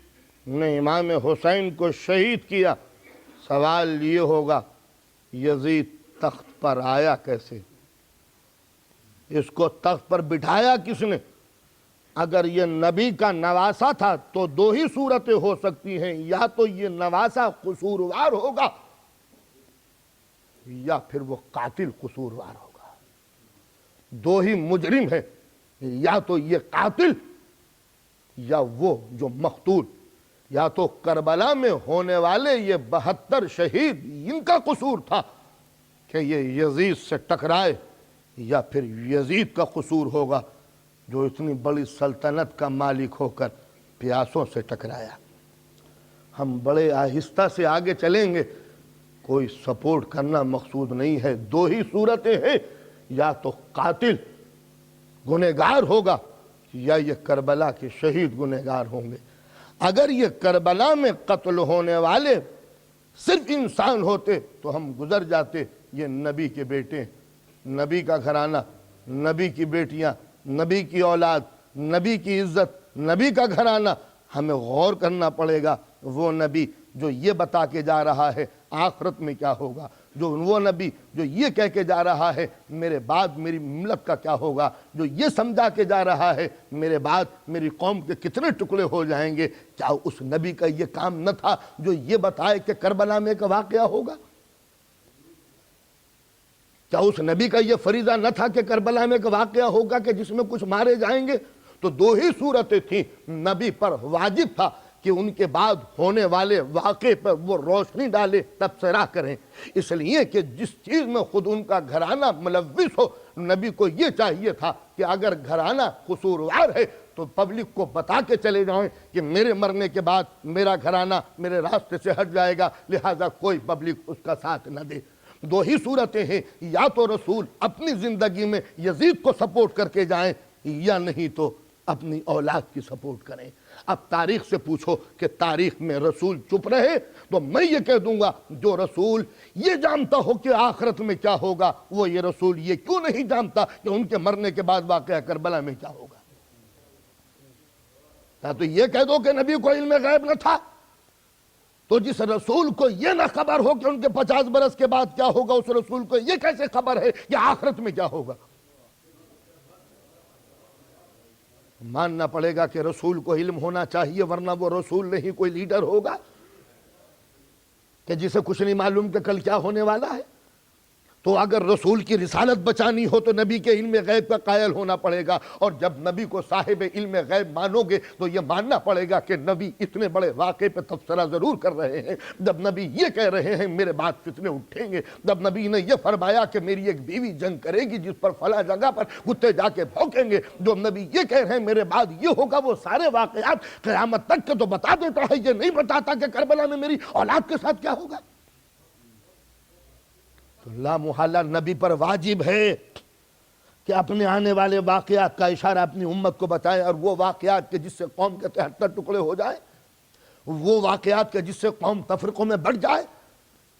نے امام حسین کو شہید کیا، سوال یہ ہوگا یزید تخت پر آیا کیسے؟ اس کو تخت پر بٹھایا کس نے؟ اگر یہ نبی کا نواسا تھا تو دو ہی صورتیں ہو سکتی ہیں، یا تو یہ نواسا قصوروار ہوگا یا پھر وہ قاتل قصوروار ہوگا۔ دو ہی مجرم ہیں، یا تو یہ قاتل یا وہ جو مقتول۔ یا تو کربلا میں ہونے والے یہ 72 شہید ان کا قصور تھا کہ یہ یزید سے ٹکرائے، یا پھر یزید کا قصور ہوگا جو اتنی بڑی سلطنت کا مالک ہو کر پیاسوں سے ٹکرایا۔ ہم بڑے آہستہ سے آگے چلیں گے، کوئی سپورٹ کرنا مقصود نہیں ہے۔ دو ہی صورتیں ہیں، یا تو قاتل گنہگار ہوگا یا یہ کربلا کے شہید گنہگار ہوں گے۔ اگر یہ کربلا میں قتل ہونے والے صرف انسان ہوتے تو ہم گزر جاتے، یہ نبی کے بیٹے، نبی کا گھرانہ، نبی کی بیٹیاں، نبی کی اولاد، نبی کی عزت، نبی کا گھرانہ۔ ہمیں غور کرنا پڑے گا وہ نبی جو یہ بتا کے جا رہا ہے آخرت میں کیا ہوگا، وہ نبی جو یہ کہہ کے جا رہا ہے میرے بعد میری ملت کا کیا ہوگا، جو یہ سمجھا کے جا رہا ہے میرے بعد میری قوم کے کتنے ٹکڑے ہو جائیں گے۔ کیا اس نبی کا یہ کام نہ تھا جو یہ بتائے کہ کربلا میں ایک واقعہ ہوگا؟ کیا اس نبی کا یہ فریضہ نہ تھا کہ کربلا میں ایک واقعہ ہوگا کہ جس میں کچھ مارے جائیں گے؟ تو دو ہی صورتیں تھیں، نبی پر واجب تھا کہ ان کے بعد ہونے والے واقعے پر وہ روشنی ڈالے، تبصرہ کریں، اس لیے کہ جس چیز میں خود ان کا گھرانہ ملوث ہو، نبی کو یہ چاہیے تھا کہ اگر گھرانہ قصوروار ہے تو پبلک کو بتا کے چلے جائیں کہ میرے مرنے کے بعد میرا گھرانہ میرے راستے سے ہٹ جائے گا، لہذا کوئی پبلک اس کا ساتھ نہ دے۔ دو ہی صورتیں ہیں، یا تو رسول اپنی زندگی میں یزید کو سپورٹ کر کے جائیں، یا نہیں تو اپنی اولاد کی سپورٹ کریں۔ اب تاریخ سے پوچھو کہ تاریخ میں رسول چپ رہے تو میں یہ کہہ دوں گا جو رسول یہ جانتا ہو کہ آخرت میں کیا ہوگا، وہ یہ رسول یہ کیوں نہیں جانتا کہ ان کے مرنے کے بعد واقعہ کربلا میں کیا ہوگا؟ یا تو یہ کہہ دو کہ نبی کو علم غیب نہ تھا، تو جس رسول کو یہ نہ خبر ہو کہ ان کے 50 برس کے بعد کیا ہوگا، اس رسول کو یہ کیسے خبر ہے کہ آخرت میں کیا ہوگا؟ ماننا پڑے گا کہ رسول کو علم ہونا چاہیے، ورنہ وہ رسول نہیں کوئی لیڈر ہوگا کہ جسے کچھ نہیں معلوم کہ کل کیا ہونے والا ہے۔ تو اگر رسول کی رسالت بچانی ہو تو نبی کے علم غیب کا قائل ہونا پڑے گا، اور جب نبی کو صاحب علم غیب مانو گے تو یہ ماننا پڑے گا کہ نبی اتنے بڑے واقعے پہ تبصرہ ضرور کر رہے ہیں۔ جب نبی یہ کہہ رہے ہیں میرے بعد فتنے اٹھیں گے، جب نبی نے یہ فرمایا کہ میری ایک بیوی جنگ کرے گی جس پر فلاں جگہ پر کتے جا کے بھونکیں گے، جو نبی یہ کہہ رہے ہیں میرے بعد یہ ہوگا، وہ سارے واقعات قیامت تک کے تو بتا دیتا ہے، یہ نہیں بتاتا کہ کربلا میں میری اولاد کے ساتھ کیا ہوگا۔ تو لا محالہ نبی پر واجب ہے کہ اپنے آنے والے واقعات کا اشارہ اپنی امت کو بتائے، اور وہ واقعات کے جس سے قوم کے 73 ٹکڑے ہو جائے، وہ واقعات کے جس سے قوم تفرقوں میں بڑھ جائے،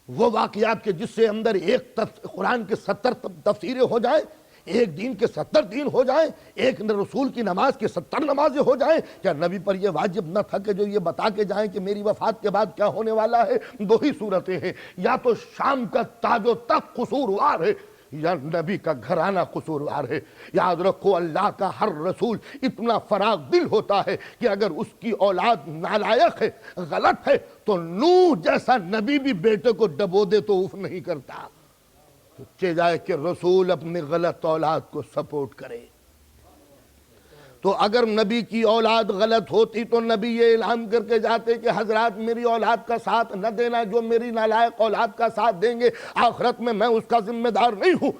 وہ واقعات کے جس سے اندر ایک قرآن کے 70 تفسیریں ہو جائیں، ایک دین کے 70 دین ہو جائیں، ایک رسول کی نماز کے 70 نمازیں ہو جائیں۔ کیا نبی پر یہ واجب نہ تھا کہ جو یہ بتا کے جائیں کہ میری وفات کے بعد کیا ہونے والا ہے؟ دو ہی صورتیں ہیں، یا تو شام کا تاج و تخت قصوروار ہے، یا نبی کا گھرانہ قصوروار ہے۔ یاد رکھو اللہ کا ہر رسول اتنا فراغ دل ہوتا ہے کہ اگر اس کی اولاد نالائق ہے، غلط ہے، تو نوح جیسا نبی بھی بیٹے کو ڈبو دے تو اف نہیں کرتا، تو چہ جائے کہ رسول اپنی غلط اولاد کو سپورٹ کرے۔ تو اگر نبی کی اولاد غلط ہوتی تو نبی یہ اعلان کر کے جاتے کہ حضرات میری اولاد کا ساتھ نہ دینا، جو میری نالائق اولاد کا ساتھ دیں گے آخرت میں میں اس کا ذمہ دار نہیں ہوں۔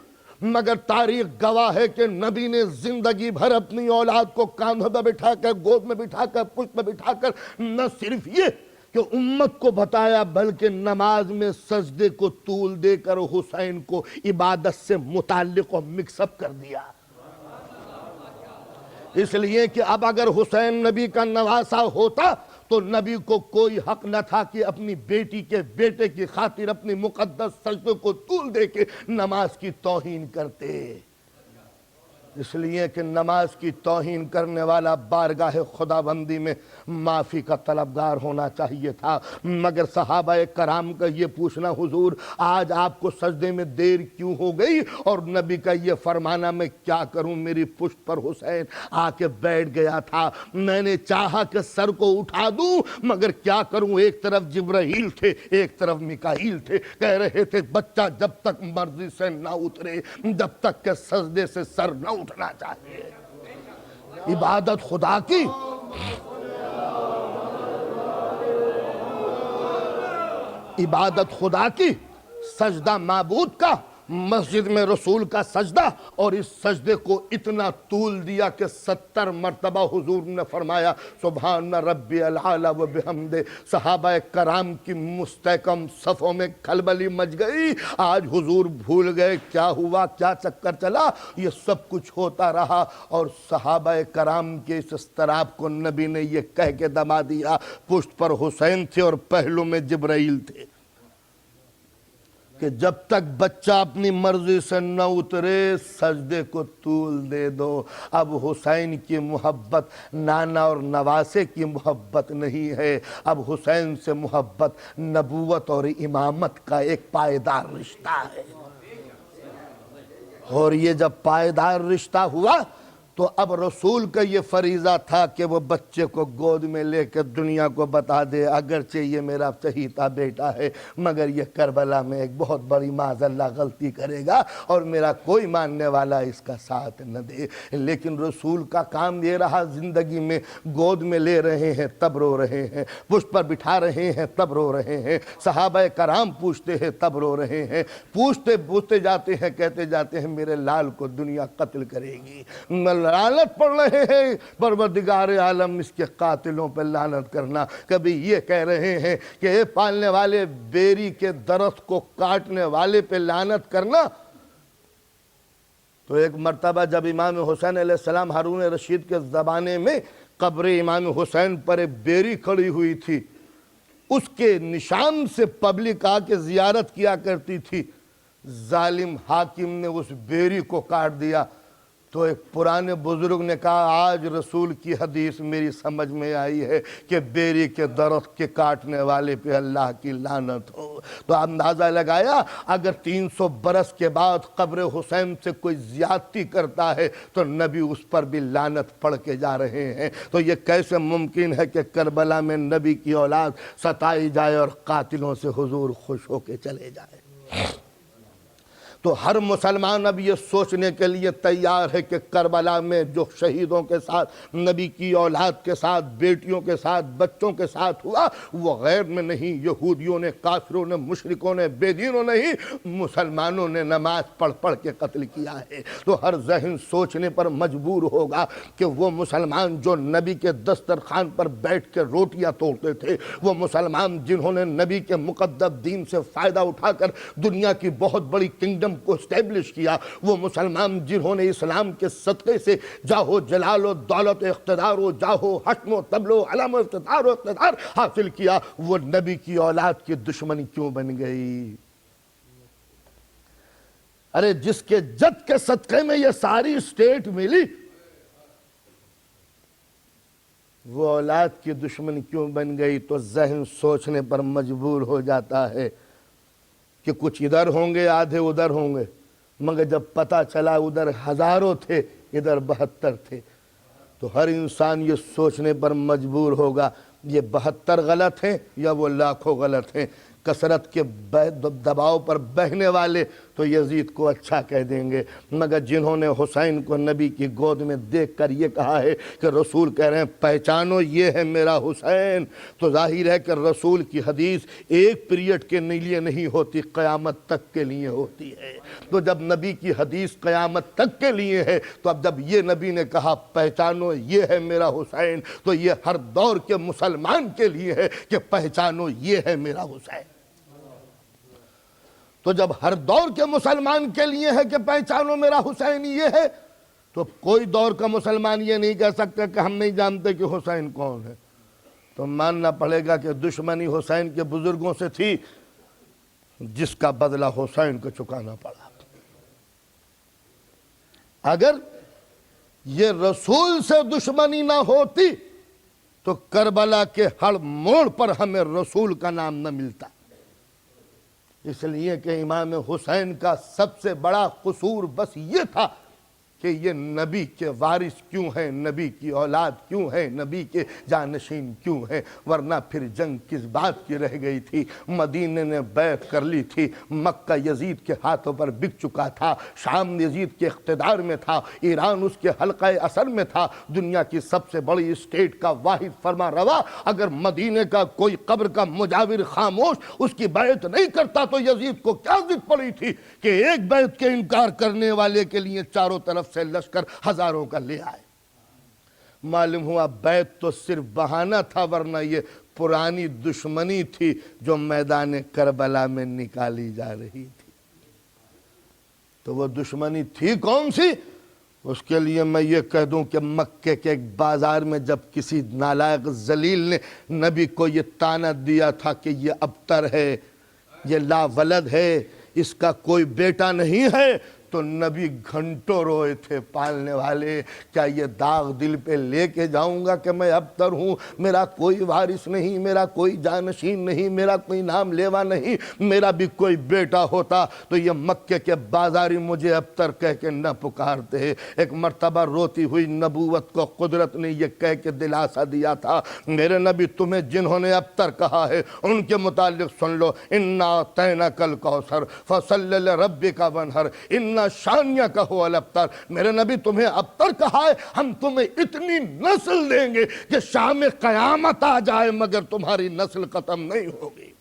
مگر تاریخ گواہ ہے کہ نبی نے زندگی بھر اپنی اولاد کو کاندھوں پہ بٹھا کر، گود میں بٹھا کر، پشت پہ بٹھا کر نہ صرف یہ کہ امت کو بتایا بلکہ نماز میں سجدے کو طول دے کر حسین کو عبادت سے متعلق مکس اپ کر دیا۔ اس لیے کہ اب اگر حسین نبی کا نواسا ہوتا تو نبی کو کوئی حق نہ تھا کہ اپنی بیٹی کے بیٹے کی خاطر اپنی مقدس سجدوں کو طول دے کے نماز کی توہین کرتے۔ اس لیے کہ نماز کی توہین کرنے والا بارگاہ خداوندی میں معافی کا طلبگار ہونا چاہیے تھا۔ مگر صحابہ کرام کا یہ پوچھنا حضور آج آپ کو سجدے میں دیر کیوں ہو گئی، اور نبی کا یہ فرمانا میں کیا کروں، میری پشت پر حسین آ کے بیٹھ گیا تھا، میں نے چاہا کہ سر کو اٹھا دوں مگر کیا کروں، ایک طرف جبرائیل تھے ایک طرف میکائیل تھے، کہہ رہے تھے بچہ جب تک مرضی سے نہ اترے، جب تک کہ سجدے سے سر نہ اٹھنا چاہیے۔ عبادت خدا کی عبادت خدا کی، سجدہ معبود کا، مسجد میں رسول کا سجدہ، اور اس سجدے کو اتنا طول دیا کہ 70 مرتبہ حضور نے فرمایا سبحان ربی العالی و بحمدہ۔ صحابہ کرام کی مستحکم صفوں میں کھلبلی مچ گئی۔ آج حضور بھول گئے کیا ہوا، کیا چکر چلا، یہ سب کچھ ہوتا رہا، اور صحابہ کرام کے اس اضطراب کو نبی نے یہ کہہ کے دبا دیا، پشت پر حسین تھے اور پہلو میں جبرائیل تھے، کہ جب تک بچہ اپنی مرضی سے نہ اترے سجدے کو طول دے دو۔ اب حسین کی محبت نانا اور نواسے کی محبت نہیں ہے، اب حسین سے محبت نبوت اور امامت کا ایک پائیدار رشتہ ہے، اور یہ جب پائیدار رشتہ ہوا تو اب رسول کا یہ فریضہ تھا کہ وہ بچے کو گود میں لے کر دنیا کو بتا دے اگرچہ یہ میرا چہیتا بیٹا ہے مگر یہ کربلا میں ایک بہت بڑی معاذ اللہ غلطی کرے گا اور میرا کوئی ماننے والا اس کا ساتھ نہ دے۔ لیکن رسول کا کام یہ رہا، زندگی میں گود میں لے رہے ہیں تب رو رہے ہیں، پشت پر بٹھا رہے ہیں تب رو رہے ہیں، صحابہ کرام پوچھتے ہیں تب رو رہے ہیں، پوچھتے جاتے ہیں، کہتے جاتے ہیں میرے لال کو دنیا قتل کرے گی، لعنت پڑھ رہے ہیں پروردگار عالم اس کے قاتلوں پہ لعنت کرنا۔ کبھی یہ کہہ رہے ہیں کہ اے پالنے والے بیری کے درخت کو کاٹنے والے پہ لعنت کرنا۔ تو ایک مرتبہ جب امام حسین علیہ السلام ہارون رشید کے زمانے میں قبر امام حسین پر ایک بیری کھڑی ہوئی تھی، اس کے نشان سے پبلک آ کے زیارت کیا کرتی تھی، ظالم حاکم نے اس بیری کو کاٹ دیا۔ تو ایک پرانے بزرگ نے کہا آج رسول کی حدیث میری سمجھ میں آئی ہے کہ بیری کے درخت کے کاٹنے والے پہ اللہ کی لعنت ہو۔ تو اندازہ لگایا اگر 300 برس کے بعد قبر حسین سے کوئی زیادتی کرتا ہے تو نبی اس پر بھی لعنت پڑھ کے جا رہے ہیں۔ تو یہ کیسے ممکن ہے کہ کربلا میں نبی کی اولاد ستائی جائے اور قاتلوں سے حضور خوش ہو کے چلے جائے؟ تو ہر مسلمان اب یہ سوچنے کے لیے تیار ہے کہ کربلا میں جو شہیدوں کے ساتھ، نبی کی اولاد کے ساتھ، بیٹیوں کے ساتھ، بچوں کے ساتھ ہوا وہ غیر میں نہیں، یہودیوں نے، کافروں نے، مشرکوں نے، بے دینوں نے ہی، مسلمانوں نے نماز پڑھ پڑھ کے قتل کیا ہے۔ تو ہر ذہن سوچنے پر مجبور ہوگا کہ وہ مسلمان جو نبی کے دسترخوان پر بیٹھ کے روٹیاں توڑتے تھے، وہ مسلمان جنہوں نے نبی کے مقدس دین سے فائدہ اٹھا کر دنیا کی بہت بڑی کنگڈم کو اسٹیبلش کیا، وہ مسلمان جنہوں نے اسلام کے صدقے سے جاہو جلال و دولت و اقتدار و جاہو حشم و طبل و علم و اقتدار و اقتدار حاصل کیا، وہ نبی کی اولاد کی دشمنی کیوں بن گئی؟ ارے جس کے جد کے صدقے میں یہ ساری اسٹیٹ ملی وہ اولاد کی دشمن کیوں بن گئی؟ تو ذہن سوچنے پر مجبور ہو جاتا ہے کہ کچھ ادھر ہوں گے آدھے ادھر ہوں گے، مگر جب پتہ چلا ادھر ہزاروں تھے ادھر 72 تھے، تو ہر انسان یہ سوچنے پر مجبور ہوگا یہ 72 غلط ہیں یا وہ لاکھوں غلط ہیں؟ کثرت کے دباؤ پر بہنے والے تو یزید کو اچھا کہہ دیں گے، مگر جنہوں نے حسین کو نبی کی گود میں دیکھ کر یہ کہا ہے کہ رسول کہہ رہے ہیں پہچانو یہ ہے میرا حسین، تو ظاہر ہے کہ رسول کی حدیث ایک پیریڈ کے لیے نہیں ہوتی، قیامت تک کے لیے ہوتی ہے۔ تو جب نبی کی حدیث قیامت تک کے لیے ہے تو اب جب یہ نبی نے کہا پہچانو یہ ہے میرا حسین، تو یہ ہر دور کے مسلمان کے لیے ہے کہ پہچانو یہ ہے میرا حسین۔ تو جب ہر دور کے مسلمان کے لیے ہے کہ پہچانو میرا حسین یہ ہے، تو کوئی دور کا مسلمان یہ نہیں کہہ سکتا کہ ہم نہیں جانتے کہ حسین کون ہے۔ تو ماننا پڑے گا کہ دشمنی حسین کے بزرگوں سے تھی، جس کا بدلہ حسین کو چکانا پڑا۔ اگر یہ رسول سے دشمنی نہ ہوتی تو کربلا کے ہر موڑ پر ہمیں رسول کا نام نہ ملتا، اس لیے کہ امام حسین کا سب سے بڑا قصور بس یہ تھا کہ یہ نبی کے وارث کیوں ہیں، نبی کی اولاد کیوں ہیں، نبی کے جانشین کیوں ہیں، ورنہ پھر جنگ کس بات کی رہ گئی تھی۔ مدینے نے بیعت کر لی تھی، مکہ یزید کے ہاتھوں پر بک چکا تھا، شام یزید کے اقتدار میں تھا، ایران اس کے حلقہ اثر میں تھا، دنیا کی سب سے بڑی اسٹیٹ کا واحد فرما روا اگر مدینے کا کوئی قبر کا مجاور خاموش اس کی بیعت نہیں کرتا تو یزید کو کیا ضد پڑی تھی کہ ایک بیعت کے انکار کرنے والے کے لیے چاروں طرف سے لشکر ہزاروں کا لے آئے۔ معلوم ہوا بیعت تو صرف بہانہ تھا، ورنہ یہ پرانی دشمنی تھی جو میدان کربلا میں نکالی جا رہی تھی۔ تو وہ دشمنی تھی کون سی؟ اس کے لیے میں یہ کہہ دوں کہ مکے کے ایک بازار میں جب کسی نالائق ذلیل نے نبی کو یہ طعنہ دیا تھا کہ یہ ابتر ہے، یہ لا ولد ہے، اس کا کوئی بیٹا نہیں ہے، تو نبی گھنٹوں روئے تھے پالنے والے، کیا یہ داغ دل پہ لے کے جاؤں گا کہ میں ابتر ہوں، میرا کوئی وارث نہیں، میرا کوئی جانشین نہیں، میرا کوئی نام لیوا نہیں، میرا بھی کوئی بیٹا ہوتا تو یہ مکے کے بازاری مجھے ابتر کہہ کے نہ پکارتے۔ ایک مرتبہ روتی ہوئی نبوت کو قدرت نے یہ کہہ کے دلاسا دیا تھا، میرے نبی تمہیں جنہوں نے ابتر کہا ہے ان کے متعلق سن لو، انا اعطیناک الکوثر فصلی لربک وانحر انا شانیہ کا ہو الابتر۔ میرے نبی تمہیں ابتر کہا ہے، ہم تمہیں اتنی نسل دیں گے کہ شام قیامت آ جائے مگر تمہاری نسل ختم نہیں ہوگی۔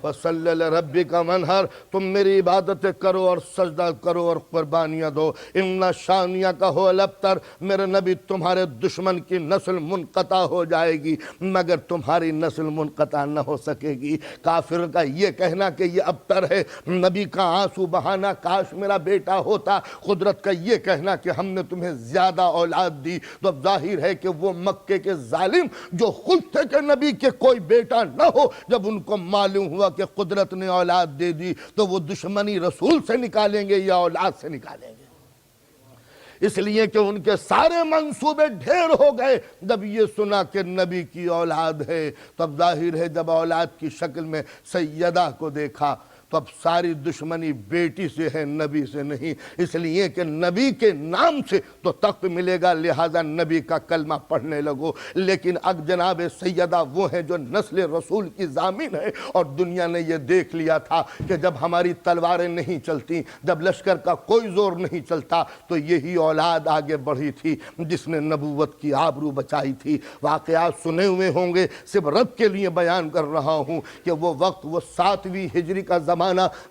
فصلی لربک وانحر، تم میری عبادتیں کرو اور سجدہ کرو اور قربانیاں دو، ان شانیہ کا ہو الابتر۔ میرے نبی تمہارے دشمن کی نسل منقطع ہو جائے گی مگر تمہاری نسل منقطع نہ ہو سکے گی۔ کافر کا یہ کہنا کہ یہ ابتر ہے، نبی کا آنسو بہانا کاش میرا بیٹا ہوتا، قدرت کا یہ کہنا کہ ہم نے تمہیں زیادہ اولاد دی، تو اب ظاہر ہے کہ وہ مکے کے ظالم جو خود تھے کہ نبی کے کوئی بیٹا نہ ہو، جب ان کو معلوم ہوا کہ قدرت نے اولاد دے دی تو وہ دشمنی رسول سے نکالیں گے یا اولاد سے نکالیں گے۔ اس لیے کہ ان کے سارے منصوبے ڈھیر ہو گئے۔ جب یہ سنا کہ نبی کی اولاد ہے تب ظاہر ہے جب اولاد کی شکل میں سیدہ کو دیکھا تو اب ساری دشمنی بیٹی سے ہے، نبی سے نہیں، اس لیے کہ نبی کے نام سے تو تخت ملے گا، لہذا نبی کا کلمہ پڑھنے لگو۔ لیکن اب جناب سیدہ وہ ہیں جو نسل رسول کی ضامن ہے، اور دنیا نے یہ دیکھ لیا تھا کہ جب ہماری تلواریں نہیں چلتی، جب لشکر کا کوئی زور نہیں چلتا تو یہی اولاد آگے بڑھی تھی جس نے نبوت کی آبرو بچائی تھی۔ واقعات سنے ہوئے ہوں گے، صرف رب کے لیے بیان کر رہا ہوں کہ وہ وقت، وہ 7ویں ہجری کا زمانہ،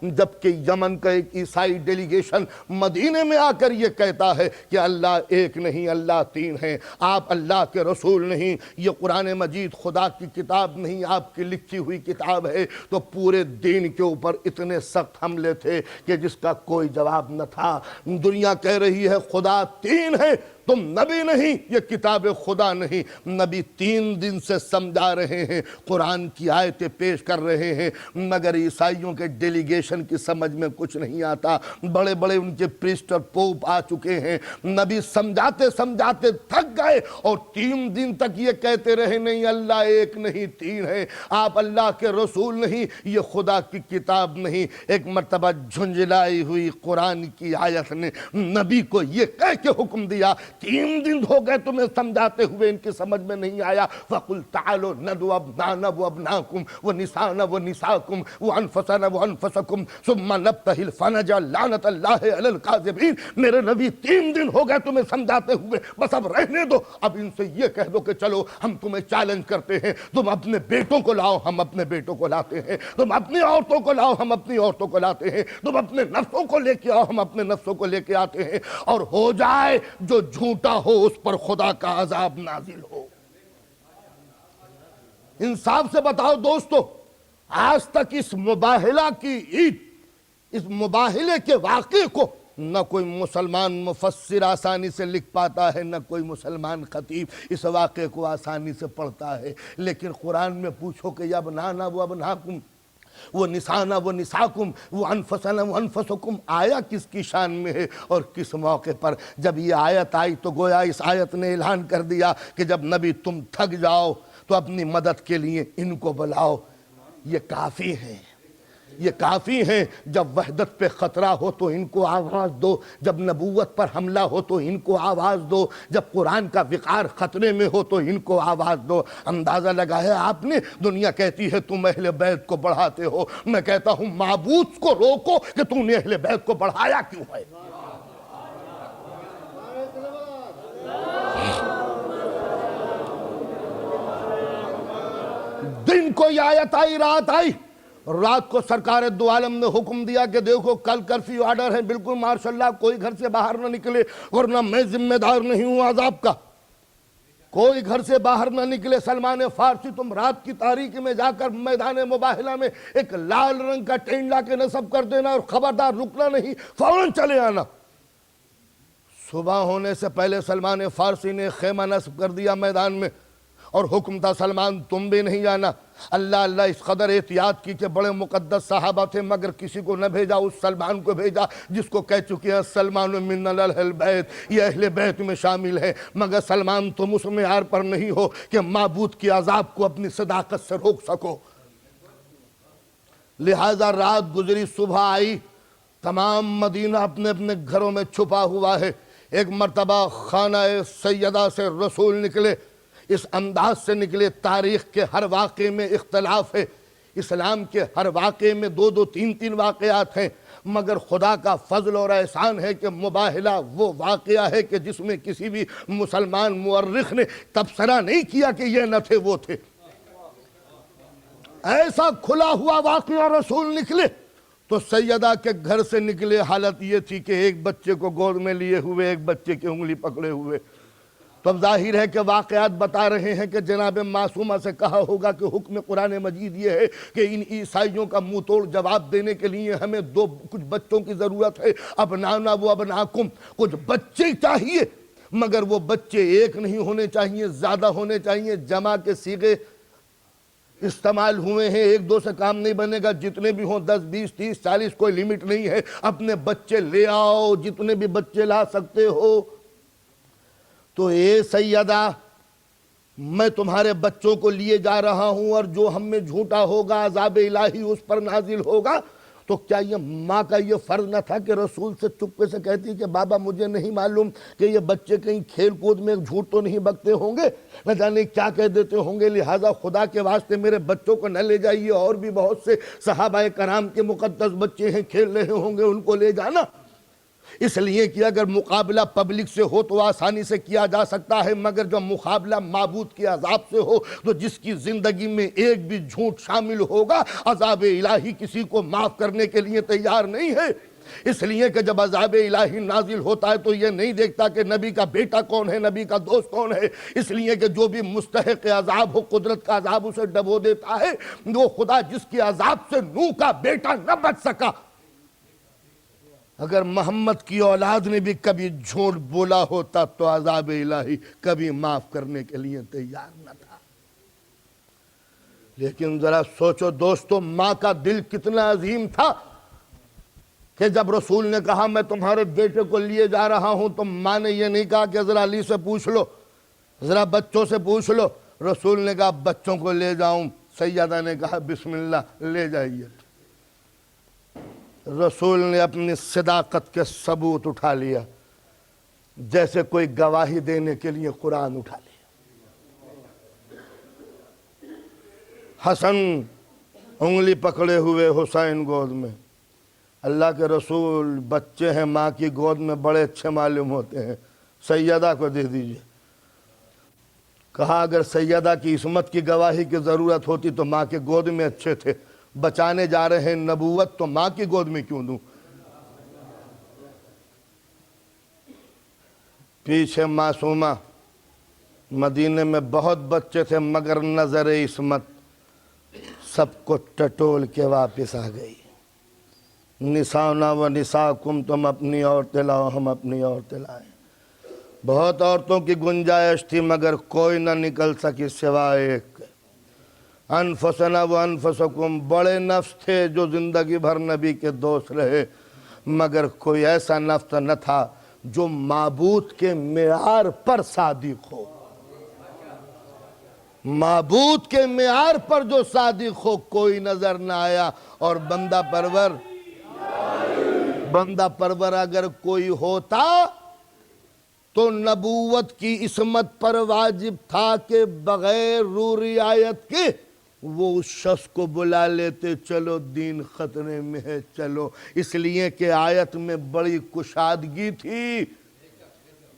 جبکہ یمن کا ایک عیسائی ڈیلیگیشن مدینے میں آ کر یہ کہتا ہے کہ اللہ ایک نہیں، اللہ تین ہیں، آپ اللہ کے رسول نہیں، یہ قرآن مجید خدا کی کتاب نہیں، آپ کی لکھی ہوئی کتاب ہے، تو پورے دین کے اوپر اتنے سخت حملے تھے کہ جس کا کوئی جواب نہ تھا۔ دنیا کہہ رہی ہے خدا تین ہے، تم نبی نہیں، یہ کتاب خدا نہیں۔ نبی 3 دن سے سمجھا رہے ہیں، قرآن کی آیتیں پیش کر رہے ہیں، مگر عیسائیوں کے ڈیلیگیشن کی سمجھ میں کچھ نہیں آتا۔ بڑے بڑے ان کے پریسٹ اور پوپ آ چکے ہیں، نبی سمجھاتے سمجھاتے تھک گئے اور 3 دن تک یہ کہتے رہے نہیں اللہ ایک نہیں تین ہے، آپ اللہ کے رسول نہیں، یہ خدا کی کتاب نہیں۔ ایک مرتبہ جھنجھلائی ہوئی قرآن کی آیت نے نبی کو یہ کہہ کے حکم دیا 3 دن ہو گئے تمہیں سمجھاتے ہوئے ان کی سمجھ میں نہیں آیا. فَقُلْ تَعَالُوا نَدْعُ أَبْنَاءَنَا وَأَبْنَاءَكُمْ وَنِسَاءَنَا وَنِسَاءَكُمْ وَأَنفُسَنَا وَأَنفُسَكُمْ ثُمَّ نَبْتَهِلْ فَنَجْعَلْ لَعْنَةَ اللَّهِ عَلَى الْكَاذِبِينَ. میرے نبی 3 دن ہو گئے تمہیں سمجھاتے ہوئے، بس اب رہنے دو. اب ان سے یہ کہہ دو کہ چلو ہم تمہیں چیلنج کرتے ہیں، تم اپنے بیٹوں کو لاؤ، ہم اپنے بیٹوں کو لاتے ہیں. تم اپنی عورتوں کو لاؤ، ہم اپنی عورتوں کو لاتے ہیں. تم اپنے نفسوں کو لے کے آؤ، ہم اپنے نفسوں کو لے کے آتے ہیں. اور ہو جائے جو جھوٹا ہو اس پر خدا کا عذاب نازل ہو. انصاف سے بتاؤ دوستو، آج تک اس مباہلہ کی عید، اس مباہلے کے واقعے کو نہ کوئی مسلمان مفسر آسانی سے لکھ پاتا ہے، نہ کوئی مسلمان خطیب اس واقعے کو آسانی سے پڑھتا ہے. لیکن قرآن میں پوچھو کہ یا ابنانا و ابناکم وہ نسانا وہ نساکم وہ انفسنا وہ انفسکم، آیا کس کی شان میں ہے اور کس موقع پر؟ جب یہ آیت آئی تو گویا اس آیت نے اعلان کر دیا کہ جب نبی تم تھک جاؤ تو اپنی مدد کے لیے ان کو بلاؤ. یہ کافی ہیں، یہ کافی ہیں. جب وحدت پہ خطرہ ہو تو ان کو آواز دو، جب نبوت پر حملہ ہو تو ان کو آواز دو، جب قرآن کا وقار خطرے میں ہو تو ان کو آواز دو. اندازہ لگایا آپ نے؟ دنیا کہتی ہے تم اہل بیت کو بڑھاتے ہو، میں کہتا ہوں معبود کو روکو کہ تم نے اہل بیت کو بڑھایا کیوں ہے. دن کو یہ آیت آئی، رات آئی. رات کو سرکار دو عالم نے حکم دیا کہ دیکھو کل کرفیو آرڈر ہے، بالکل ماشاءاللہ کوئی گھر سے باہر نہ نکلے، ورنہ میں ذمہ دار نہیں ہوں عذاب کا. کوئی گھر سے باہر نہ نکلے. سلمان فارسی تم رات کی تاریکی میں جا کر میدان مباہلہ میں ایک لال رنگ کا ٹینٹ لا کے نصب کر دینا اور خبردار رکنا نہیں، فوراً چلے آنا. صبح ہونے سے پہلے سلمان فارسی نے خیمہ نصب کر دیا میدان میں، اور حکم تھا سلمان تم بھی نہیں جانا. اللہ اس قدر احتیاط کی کہ بڑے مقدس صحابہ تھے مگر کسی کو نہ بھیجا، اس سلمان کو بھیجا جس کو کہہ چکے ہیں سلمان من اہل بیت، یہ اہل بیت میں شامل ہے. مگر سلمان تم اس معیار پر نہیں ہو کہ معبود کی عذاب کو اپنی صداقت سے روک سکو. لہذا رات گزری، صبح آئی، تمام مدینہ اپنے اپنے گھروں میں چھپا ہوا ہے. ایک مرتبہ خانہ سیدہ سے رسول نکلے، اس انداز سے نکلے. تاریخ کے ہر واقعے میں اختلاف ہے، اسلام کے ہر واقعے میں 2 3 واقعات ہیں، مگر خدا کا فضل اور احسان ہے کہ مباہلہ وہ واقعہ ہے کہ جس میں کسی بھی مسلمان مورخ نے تبصرہ نہیں کیا کہ یہ نہ تھے وہ تھے. ایسا کھلا ہوا واقعہ رسول نکلے تو سیدہ کے گھر سے نکلے، حالت یہ تھی کہ ایک بچے کو گود میں لیے ہوئے، ایک بچے کی انگلی پکڑے ہوئے. تو اب ظاہر ہے کہ واقعات بتا رہے ہیں کہ جناب معصومہ سے کہا ہوگا کہ حکم قرآن مجید یہ ہے کہ ان عیسائیوں کا منہ توڑ جواب دینے کے لیے ہمیں کچھ بچوں کی ضرورت ہے. ابنانا و ابناکم، کچھ بچے چاہیے، مگر وہ بچے ایک نہیں ہونے چاہیے، زیادہ ہونے چاہیے. جمع کے صیغے استعمال ہوئے ہیں، 1 2 سے کام نہیں بنے گا، جتنے بھی ہوں 10 20 30 40 کوئی لیمٹ نہیں ہے. اپنے بچے لے آؤ، جتنے بھی بچے لا سکتے ہو. تو اے سیدہ، میں تمہارے بچوں کو لیے جا رہا ہوں، اور جو ہم میں جھوٹا ہوگا عذاب الہی اس پر نازل ہوگا. تو کیا یہ ماں کا یہ فرض نہ تھا کہ رسول سے چپکے سے کہتی کہ بابا مجھے نہیں معلوم کہ یہ بچے کہیں کھیل کود میں جھوٹ تو نہیں بکتے ہوں گے، نہ جانے کیا کہہ دیتے ہوں گے، لہٰذا خدا کے واسطے میرے بچوں کو نہ لے جائیے. اور بھی بہت سے صحابہ کرام کے مقدس بچے ہیں، کھیل رہے ہوں گے، ان کو لے جانا. اس لیے کہ اگر مقابلہ پبلک سے ہو تو آسانی سے کیا جا سکتا ہے، مگر جب مقابلہ معبود کے عذاب سے ہو تو جس کی زندگی میں ایک بھی جھوٹ شامل ہوگا عذاب الہی کسی کو معاف کرنے کے لیے تیار نہیں ہے. اس لیے کہ جب عذاب الہی نازل ہوتا ہے تو یہ نہیں دیکھتا کہ نبی کا بیٹا کون ہے، نبی کا دوست کون ہے. اس لیے کہ جو بھی مستحق عذاب ہو، قدرت کا عذاب اسے ڈبو دیتا ہے. وہ خدا جس کے عذاب سے نوح کا بیٹا نہ بچ سکا، اگر محمد کی اولاد نے بھی کبھی جھوٹ بولا ہوتا تو عذاب الہی کبھی معاف کرنے کے لیے تیار نہ تھا. لیکن ذرا سوچو دوستو، ماں کا دل کتنا عظیم تھا کہ جب رسول نے کہا میں تمہارے بیٹے کو لیے جا رہا ہوں تو ماں نے یہ نہیں کہا کہ ذرا علی سے پوچھ لو، ذرا بچوں سے پوچھ لو. رسول نے کہا بچوں کو لے جاؤں. سیدہ نے کہا بسم اللہ لے جائیے. رسول نے اپنی صداقت کے ثبوت اٹھا لیا. جیسے کوئی گواہی دینے کے لیے قرآن اٹھا لے. حسن انگلی پکڑے ہوئے حسین گود میں. اللہ کے رسول بچے ہیں ماں کی گود میں بڑے اچھے معلوم ہوتے ہیں, سیدہ کو دے دیجئے. کہا اگر سیدہ کی عصمت کی گواہی کی ضرورت ہوتی تو ماں کے گود میں اچھے تھے, بچانے جا رہے ہیں نبوت تو ماں کی گود میں کیوں دوں. پیچھے معصومہ, مدینے میں بہت بچے تھے مگر نظر عصمت سب کو ٹٹول کے واپس آ گئی. نساؤنا و نساکم, تم اپنی عورتیں لاؤ ہم اپنی عورتیں لائیں. بہت عورتوں کی گنجائش تھی مگر کوئی نہ نکل سکی سوائے ایک. انفسنا و انفسکم, بڑے نفس تھے جو زندگی بھر نبی کے دوست رہے مگر کوئی ایسا نفس نہ تھا جو معبود کے معیار پر صادق ہو. معبود کے معیار پر جو صادق ہو کوئی نظر نہ آیا. اور بندہ پرور اگر کوئی ہوتا تو نبوت کی عصمت پر واجب تھا کہ بغیر رو رعایت کے وہ اس شخص کو بلا لیتے, چلو دین خطرے میں ہے چلو, اس لیے کہ آیت میں بڑی کشادگی تھی.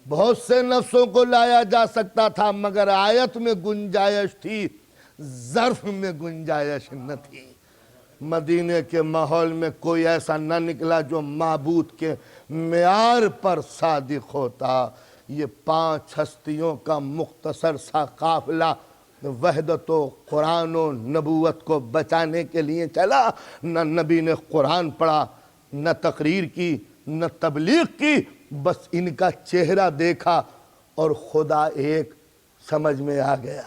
بہت سے نفسوں کو لایا جا سکتا تھا مگر آیت میں گنجائش تھی, ظرف میں گنجائش نہ تھی. مدینے کے ماحول میں کوئی ایسا نہ نکلا جو معبود کے معیار پر صادق ہوتا. یہ 5 ہستیوں کا مختصر سا قافلہ وحدت و قرآن و نبوت کو بچانے کے لیے چلا. نہ نبی نے قرآن پڑھا, نہ تقریر کی, نہ تبلیغ کی, بس ان کا چہرہ دیکھا اور خدا ایک سمجھ میں آ گیا.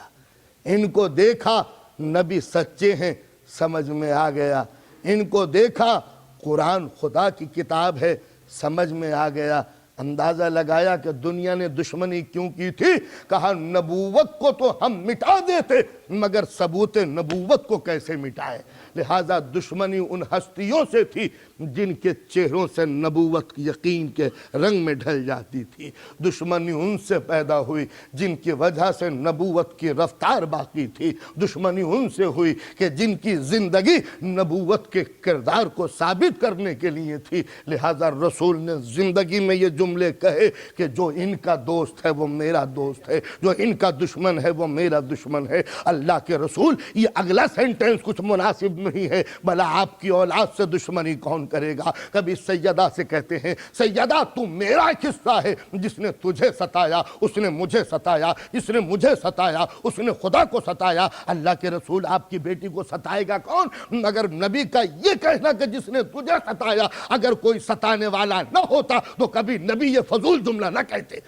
ان کو دیکھا نبی سچے ہیں سمجھ میں آ گیا. ان کو دیکھا قرآن خدا کی کتاب ہے سمجھ میں آ گیا. اندازہ لگایا کہ دنیا نے دشمنی کیوں کی تھی. کہا نبوت کو تو ہم مٹا دیتے مگر ثبوت نبوت کو کیسے مٹائے. لہذا دشمنی ان ہستیوں سے تھی جن کے چہروں سے نبوت یقین کے رنگ میں ڈھل جاتی تھی. دشمنی ان سے پیدا ہوئی جن کی وجہ سے نبوت کی رفتار باقی تھی. دشمنی ان سے ہوئی کہ جن کی زندگی نبوت کے کردار کو ثابت کرنے کے لیے تھی. لہذا رسول نے زندگی میں یہ جملے کہے کہ جو ان کا دوست ہے وہ میرا دوست ہے, جو ان کا دشمن ہے وہ میرا دشمن ہے. اللہ کے رسول یہ اگلا سینٹنس کچھ مناسب نہیں ہے, بھلا آپ کی اولاد سے دشمنی کون کرے گا. کبھی سیدہ سے کہتے ہیں سیدہ تو میرا ایک حصہ ہے, جس نے تجھے ستایا اس نے مجھے ستایا, جس نے مجھے ستایا اس نے خدا کو ستایا. اللہ کے رسول آپ کی بیٹی کو ستائے گا کون. مگر نبی کا یہ کہنا کہ جس نے تجھے ستایا, اگر کوئی ستانے والا نہ ہوتا تو کبھی نبی یہ فضول جملہ نہ کہتے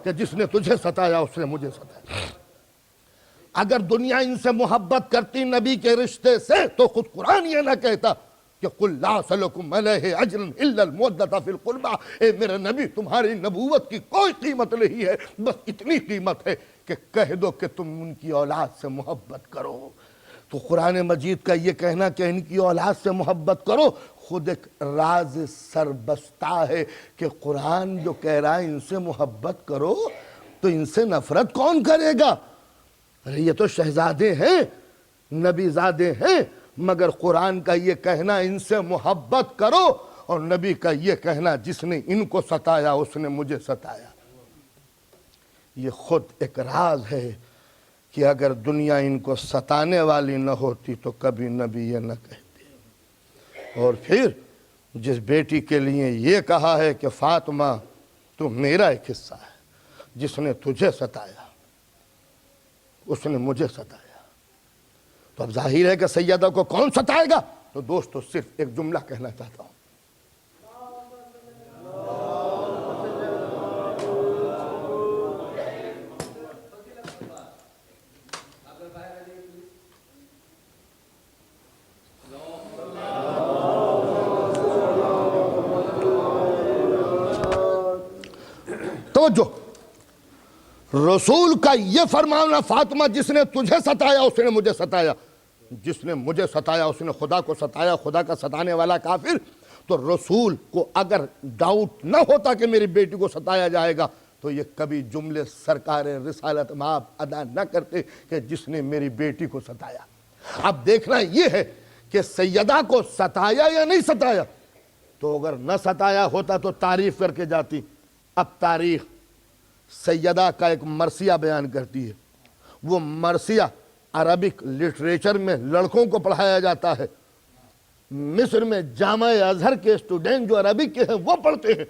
کہ جس نے تجھے ستایا اس نے مجھے ستایا. اگر دنیا ان سے محبت کرتی نبی کے رشتے سے تو خود قرآن یہ نہ کہتا کہ قُلْ لَا أَسْأَلُكُمْ عَلَيْهِ أَجْرًا إِلَّا الْمَوَدَّةَ فِي الْقُرْبَى. اے میرے نبی تمہاری نبوت کی کوئی قیمت نہیں ہے, بس اتنی قیمت ہے کہ کہہ دو کہ تم ان کی اولاد سے محبت کرو. تو قرآن مجید کا یہ کہنا کہ ان کی اولاد سے محبت کرو خود ایک راز سربستہ ہے کہ قرآن جو کہہ رہا ہے ان سے محبت کرو تو ان سے نفرت کون کرے گا. یہ تو شہزادے ہیں, نبی زادے ہیں, مگر قرآن کا یہ کہنا ان سے محبت کرو, اور نبی کا یہ کہنا جس نے ان کو ستایا اس نے مجھے ستایا. یہ خود ایک راز ہے کہ اگر دنیا ان کو ستانے والی نہ ہوتی تو کبھی نبی یہ نہ کہتے. اور پھر جس بیٹی کے لیے یہ کہا ہے کہ فاطمہ تو میرا ایک حصہ ہے, جس نے تجھے ستایا اس نے مجھے ستایا. تو اب ظاہر ہے کہ سیدہ کو کون ستائے گا. تو دوستو صرف ایک جملہ کہنا چاہتا ہوں, توجہ. رسول کا یہ فرمانا فاطمہ جس نے تجھے ستایا اس نے مجھے ستایا, جس نے مجھے ستایا اس نے خدا کو ستایا, خدا کا ستانے والا کافر. تو رسول کو اگر ڈاؤٹ نہ ہوتا کہ میری بیٹی کو ستایا جائے گا تو یہ کبھی جملے سرکار رسالت مآب ادا نہ کرتے کہ جس نے میری بیٹی کو ستایا۔ اب دیکھنا یہ ہے کہ سیدہ کو ستایا یا نہیں ستایا، تو اگر نہ ستایا ہوتا تو تعریف کر کے جاتی۔ اب تاریخ سیدہ کا ایک مرثیہ بیان کرتی ہے، وہ مرثیہ عربک لٹریچر میں لڑکوں کو پڑھایا جاتا ہے۔ مصر میں جامع ازہر کے اسٹوڈنٹ جو عربک کے ہیں وہ پڑھتے ہیں۔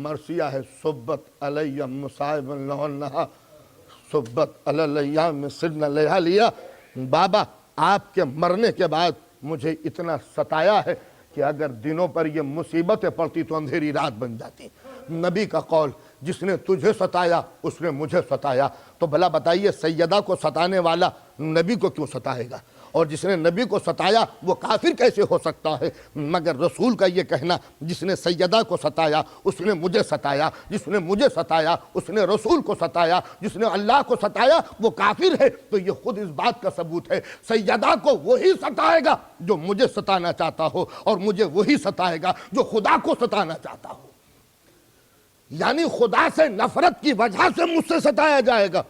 مرثیہ ہے صبت علی مصائب لہنہا صبت علی الیام سرن لیالیا، بابا آپ کے مرنے کے بعد مجھے اتنا ستایا ہے کہ اگر دنوں پر یہ مصیبتیں پڑتی تو اندھیری رات بن جاتی۔ نبی کا قول، جس نے تجھے ستایا اس نے مجھے ستایا، تو بھلا بتائیے سیدہ کو ستانے والا نبی کو کیوں ستائے گا؟ اور جس نے نبی کو ستایا وہ کافر کیسے ہو سکتا ہے؟ مگر رسول کا یہ کہنا، جس نے سیدہ کو ستایا اس نے مجھے ستایا، جس نے مجھے ستایا اس نے رسول کو ستایا، جس نے اللہ کو ستایا وہ کافر ہے، تو یہ خود اس بات کا ثبوت ہے سیدہ کو وہی ستائے گا جو مجھے ستانا چاہتا ہو، اور مجھے وہی ستائے گا جو خدا کو ستانا چاہتا ہو۔ یعنی خدا سے نفرت کی وجہ سے مجھ سے ستایا جائے گا،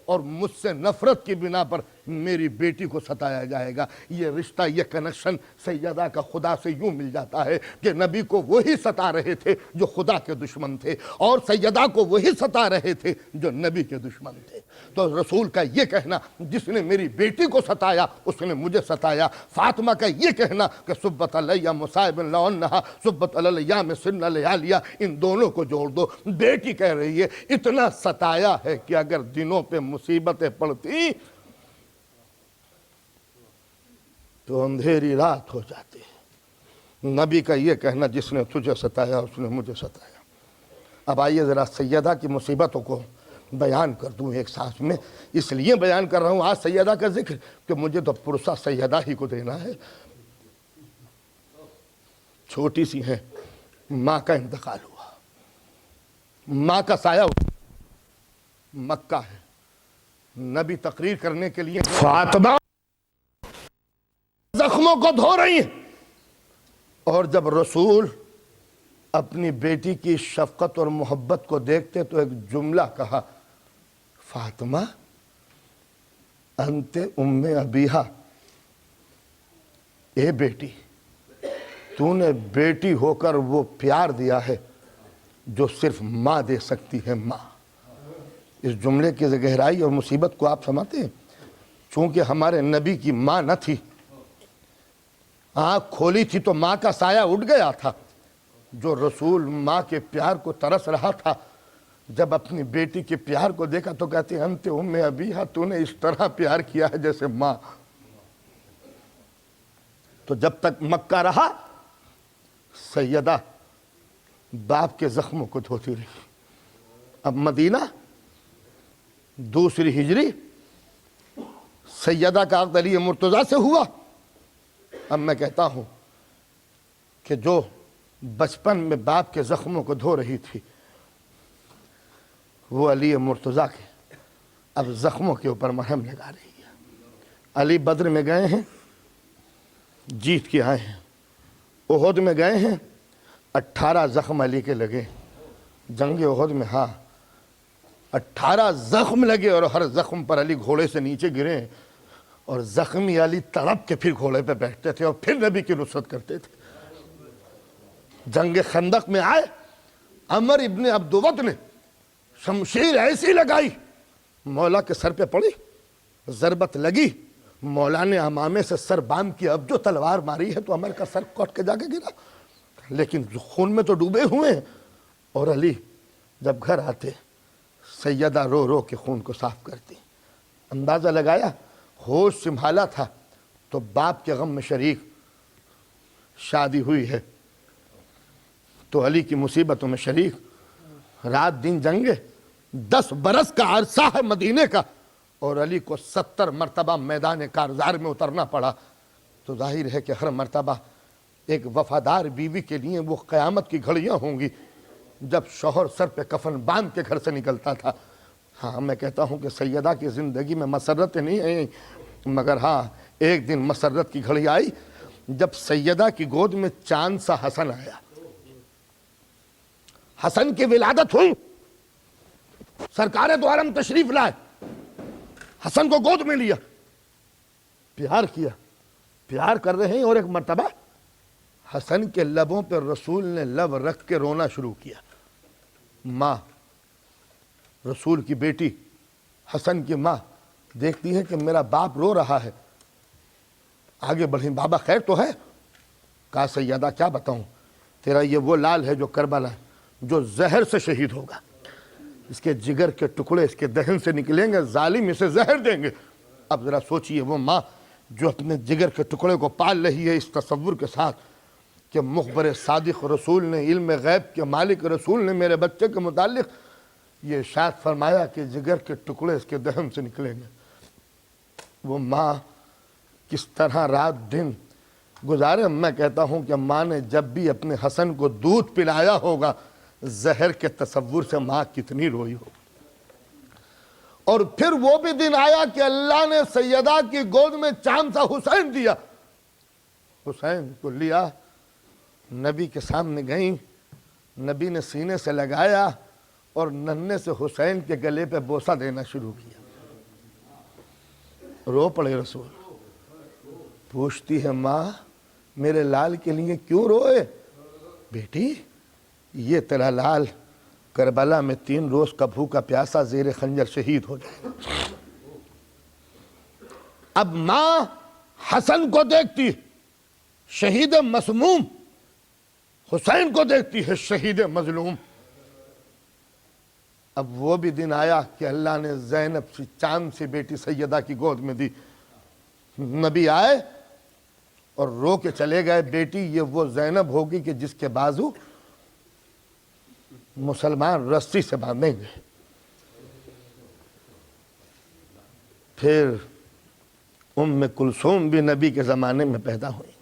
اور مجھ سے نفرت کی بنا پر میری بیٹی کو ستایا جائے گا۔ یہ رشتہ، یہ کنیکشن سیدہ کا خدا سے یوں مل جاتا ہے کہ نبی کو وہی ستا رہے تھے جو خدا کے دشمن تھے، اور سیدہ کو وہی ستا رہے تھے جو نبی کے دشمن تھے۔ تو رسول کا یہ کہنا، جس نے میری بیٹی کو ستایا اس نے مجھے ستایا۔ فاطمہ کا یہ کہنا کہ صبت علی مصائب لہنہا صبت علی الیام سرن لیالیا، ان دونوں کو جوڑ دو۔ بیٹی کہہ رہی ہے اتنا ستایا ہے کہ اگر دنوں پہ مصیبتیں پڑتی تو اندھیری رات ہو جاتی ہے۔ نبی کا یہ کہنا، جس نے تجھے ستایا اس نے مجھے ستایا۔ اب آئیے ذرا سیدہ کی مصیبتوں کو بیان کر دوں ایک سانس میں۔ اس لیے بیان کر رہا ہوں آج سیدہ کا ذکر کہ مجھے تو پرسہ سیدہ ہی کو دینا ہے۔ چھوٹی سی ہیں، ماں کا انتقال ہوا، ماں کا سایہ مکہ ہے، نبی تقریر کرنے کے لیے فاطمہ زخموں کو دھو رہی ہیں، اور جب رسول اپنی بیٹی کی شفقت اور محبت کو دیکھتے تو ایک جملہ کہا، فاطمہ انت ام ابیہا، اے بیٹی تو نے بیٹی ہو کر وہ پیار دیا ہے جو صرف ماں دے سکتی ہے۔ ماں، اس جملے کی گہرائی اور مصیبت کو آپ سمجھتے ہیں؟ چونکہ ہمارے نبی کی ماں نہ تھی، آنکھ کھولی تھی تو ماں کا سایہ اٹھ گیا تھا۔ جو رسول ماں کے پیار کو ترس رہا تھا، جب اپنی بیٹی کے پیار کو دیکھا تو کہتے ہیں انت ام ابیہا، تو نے اس طرح پیار کیا ہے جیسے ماں۔ تو جب تک مکہ رہا سیدہ باپ کے زخموں کو دھوتی رہی۔ اب مدینہ، دوسری ہجری، سیدہ کا عقد علی مرتضیٰ سے ہوا۔ اب میں کہتا ہوں کہ جو بچپن میں باپ کے زخموں کو دھو رہی تھی وہ علی مرتضیٰ کے اب زخموں کے اوپر مرہم لگا رہی ہے۔ علی بدر میں گئے ہیں، جیت کے آئے ہیں، احد میں گئے ہیں، 18 زخم علی کے لگے جنگ احد میں، ہاں 18 زخم لگے، اور ہر زخم پر علی گھوڑے سے نیچے گرے، اور زخمی علی تڑپ کے پھر گھوڑے پہ بیٹھتے تھے اور پھر نبی کی نصرت کرتے تھے۔ جنگ خندق میں آئے، عمر ابن عبدود نے شمشیر ایسی لگائی، مولا کے سر پہ پڑی، ضربت لگی، مولا نے امامے سے سر بام کی، اب جو تلوار ماری ہے تو عمر کا سر کٹ کے جا کے گرا، لیکن خون میں تو ڈوبے ہوئے ہیں۔ اور علی جب گھر آتے سیدہ رو رو کے خون کو صاف کرتی۔ اندازہ لگایا، ہوش سنبھالا تھا تو باپ کے غم میں شریک، شادی ہوئی ہے تو علی کی مصیبتوں میں شریک، رات دن جنگے، 10 برس کا عرصہ ہے مدینے کا، اور علی کو 70 مرتبہ میدان کارزار میں اترنا پڑا۔ تو ظاہر ہے کہ ہر مرتبہ ایک وفادار بیوی کے لیے وہ قیامت کی گھڑیاں ہوں گی جب شوہر سر پہ کفن باندھ کے گھر سے نکلتا تھا۔ ہاں میں کہتا ہوں کہ سیدہ کی زندگی میں مسرتیں نہیں ہیں، مگر ہاں ایک دن مسرت کی گھڑی آئی جب سیدہ کی گود میں چاند سا حسن آیا، حسن کی ولادت ہوئی، سرکار دو عالم تشریف لائے، حسن کو گود میں لیا، پیار کیا، پیار کر رہے ہیں، اور ایک مرتبہ حسن کے لبوں پہ رسول نے لب رکھ کے رونا شروع کیا۔ ماں، رسول کی بیٹی، حسن کی ماں دیکھتی ہے کہ میرا باپ رو رہا ہے، آگے بڑھیں، بابا خیر تو ہے؟ کہا سیدہ کیا بتاؤں، تیرا یہ وہ لال ہے جو کربلا ہے، جو زہر سے شہید ہوگا، اس کے جگر کے ٹکڑے اس کے دہن سے نکلیں گے، ظالم اسے زہر دیں گے۔ اب ذرا سوچئے، وہ ماں جو اپنے جگر کے ٹکڑے کو پال رہی ہے اس تصور کے ساتھ کہ مخبر صادق رسول نے، علم غیب کے مالک رسول نے میرے بچے کے متعلق یہ ارشاد فرمایا کہ جگر کے ٹکڑے اس کے دہن سے نکلیں گے، وہ ماں کس طرح رات دن گزارے۔ میں کہتا ہوں کہ ماں نے جب بھی اپنے حسن کو دودھ پلایا ہوگا، زہر کے تصور سے ماں کتنی روئی ہو۔ اور پھر وہ بھی دن آیا کہ اللہ نے سیدہ کی گود میں چاند سا حسین دیا، حسین کو لیا، نبی کے سامنے گئیں، نبی نے سینے سے لگایا اور ننھے سے حسین کے گلے پہ بوسہ دینا شروع کیا۔ رو پڑے رسول، پوچھتی ہے ماں میرے لال کے لیے کیوں روئے؟ بیٹی یہ تیرا لال کربلا میں 3 روز کا بھوکا پیاسا زیر خنجر شہید ہو جائے گا۔ اب ماں حسن کو دیکھتی شہید مسموم، حسین کو دیکھتی ہے شہید مظلوم۔ اب وہ بھی دن آیا کہ اللہ نے زینب سی چاند سی بیٹی سیدہ کی گود میں دی۔ نبی آئے اور رو کے چلے گئے، بیٹی یہ وہ زینب ہوگی کہ جس کے بازو مسلمان رسی سے باندھیں گے۔ پھر ام کلثوم بھی نبی کے زمانے میں پیدا ہوئی،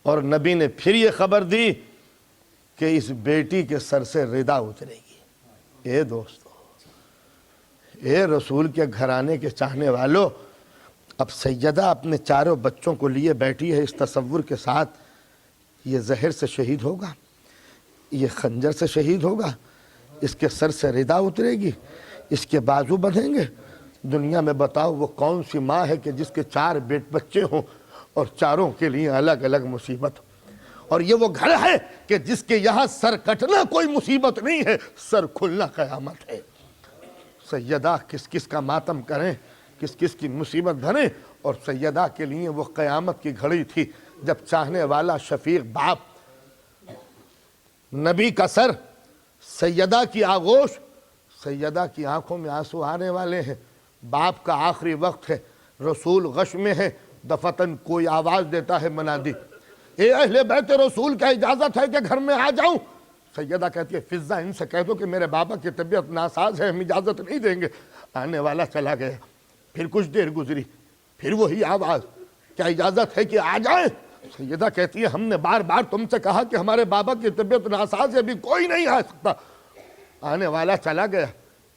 اور نبی نے پھر یہ خبر دی کہ اس بیٹی کے سر سے ردا اترے گی۔ اے دوستو، اے رسول کے گھرانے کے چاہنے والوں، اب سیدہ اپنے 4 بچوں کو لیے بیٹھی ہے اس تصور کے ساتھ، یہ زہر سے شہید ہوگا، یہ خنجر سے شہید ہوگا، اس کے سر سے ردا اترے گی، اس کے بازو بندھیں گے۔ دنیا میں بتاؤ وہ کون سی ماں ہے کہ جس کے 4 بچے ہوں اور چاروں کے لیے الگ الگ مصیبت ہو؟ اور یہ وہ گھر ہے کہ جس کے یہاں سر کٹنا کوئی مصیبت نہیں ہے، سر کھلنا قیامت ہے۔ سیدہ کس کس کا ماتم کریں، کس کس کی مصیبت بھریں، اور سیدہ کے لیے وہ قیامت کی گھڑی تھی جب چاہنے والا شفیق باپ، نبی کا سر، سیدہ کی آغوش، سیدہ کی آنکھوں میں آنسو آنے والے ہیں، باپ کا آخری وقت ہے، رسول غش میں ہے، دفتن کوئی آواز دیتا ہے منادی، اے اہل بیت رسول کیا اجازت ہے کہ گھر میں آ جاؤں؟ سیدہ کہتی ہے فضہ ان سے کہہ دو کہ میرے بابا کی طبیعت ناساز ہے، ہم اجازت نہیں دیں گے۔ آنے والا چلا گیا، پھر کچھ دیر گزری، پھر وہی آواز، کیا اجازت ہے کہ آ جائیں؟ سیدہ کہتی ہے ہم نے بار بار تم سے کہا کہ ہمارے بابا کی طبیعت ناساز ہے، ابھی کوئی نہیں آ سکتا۔ آنے والا چلا گیا،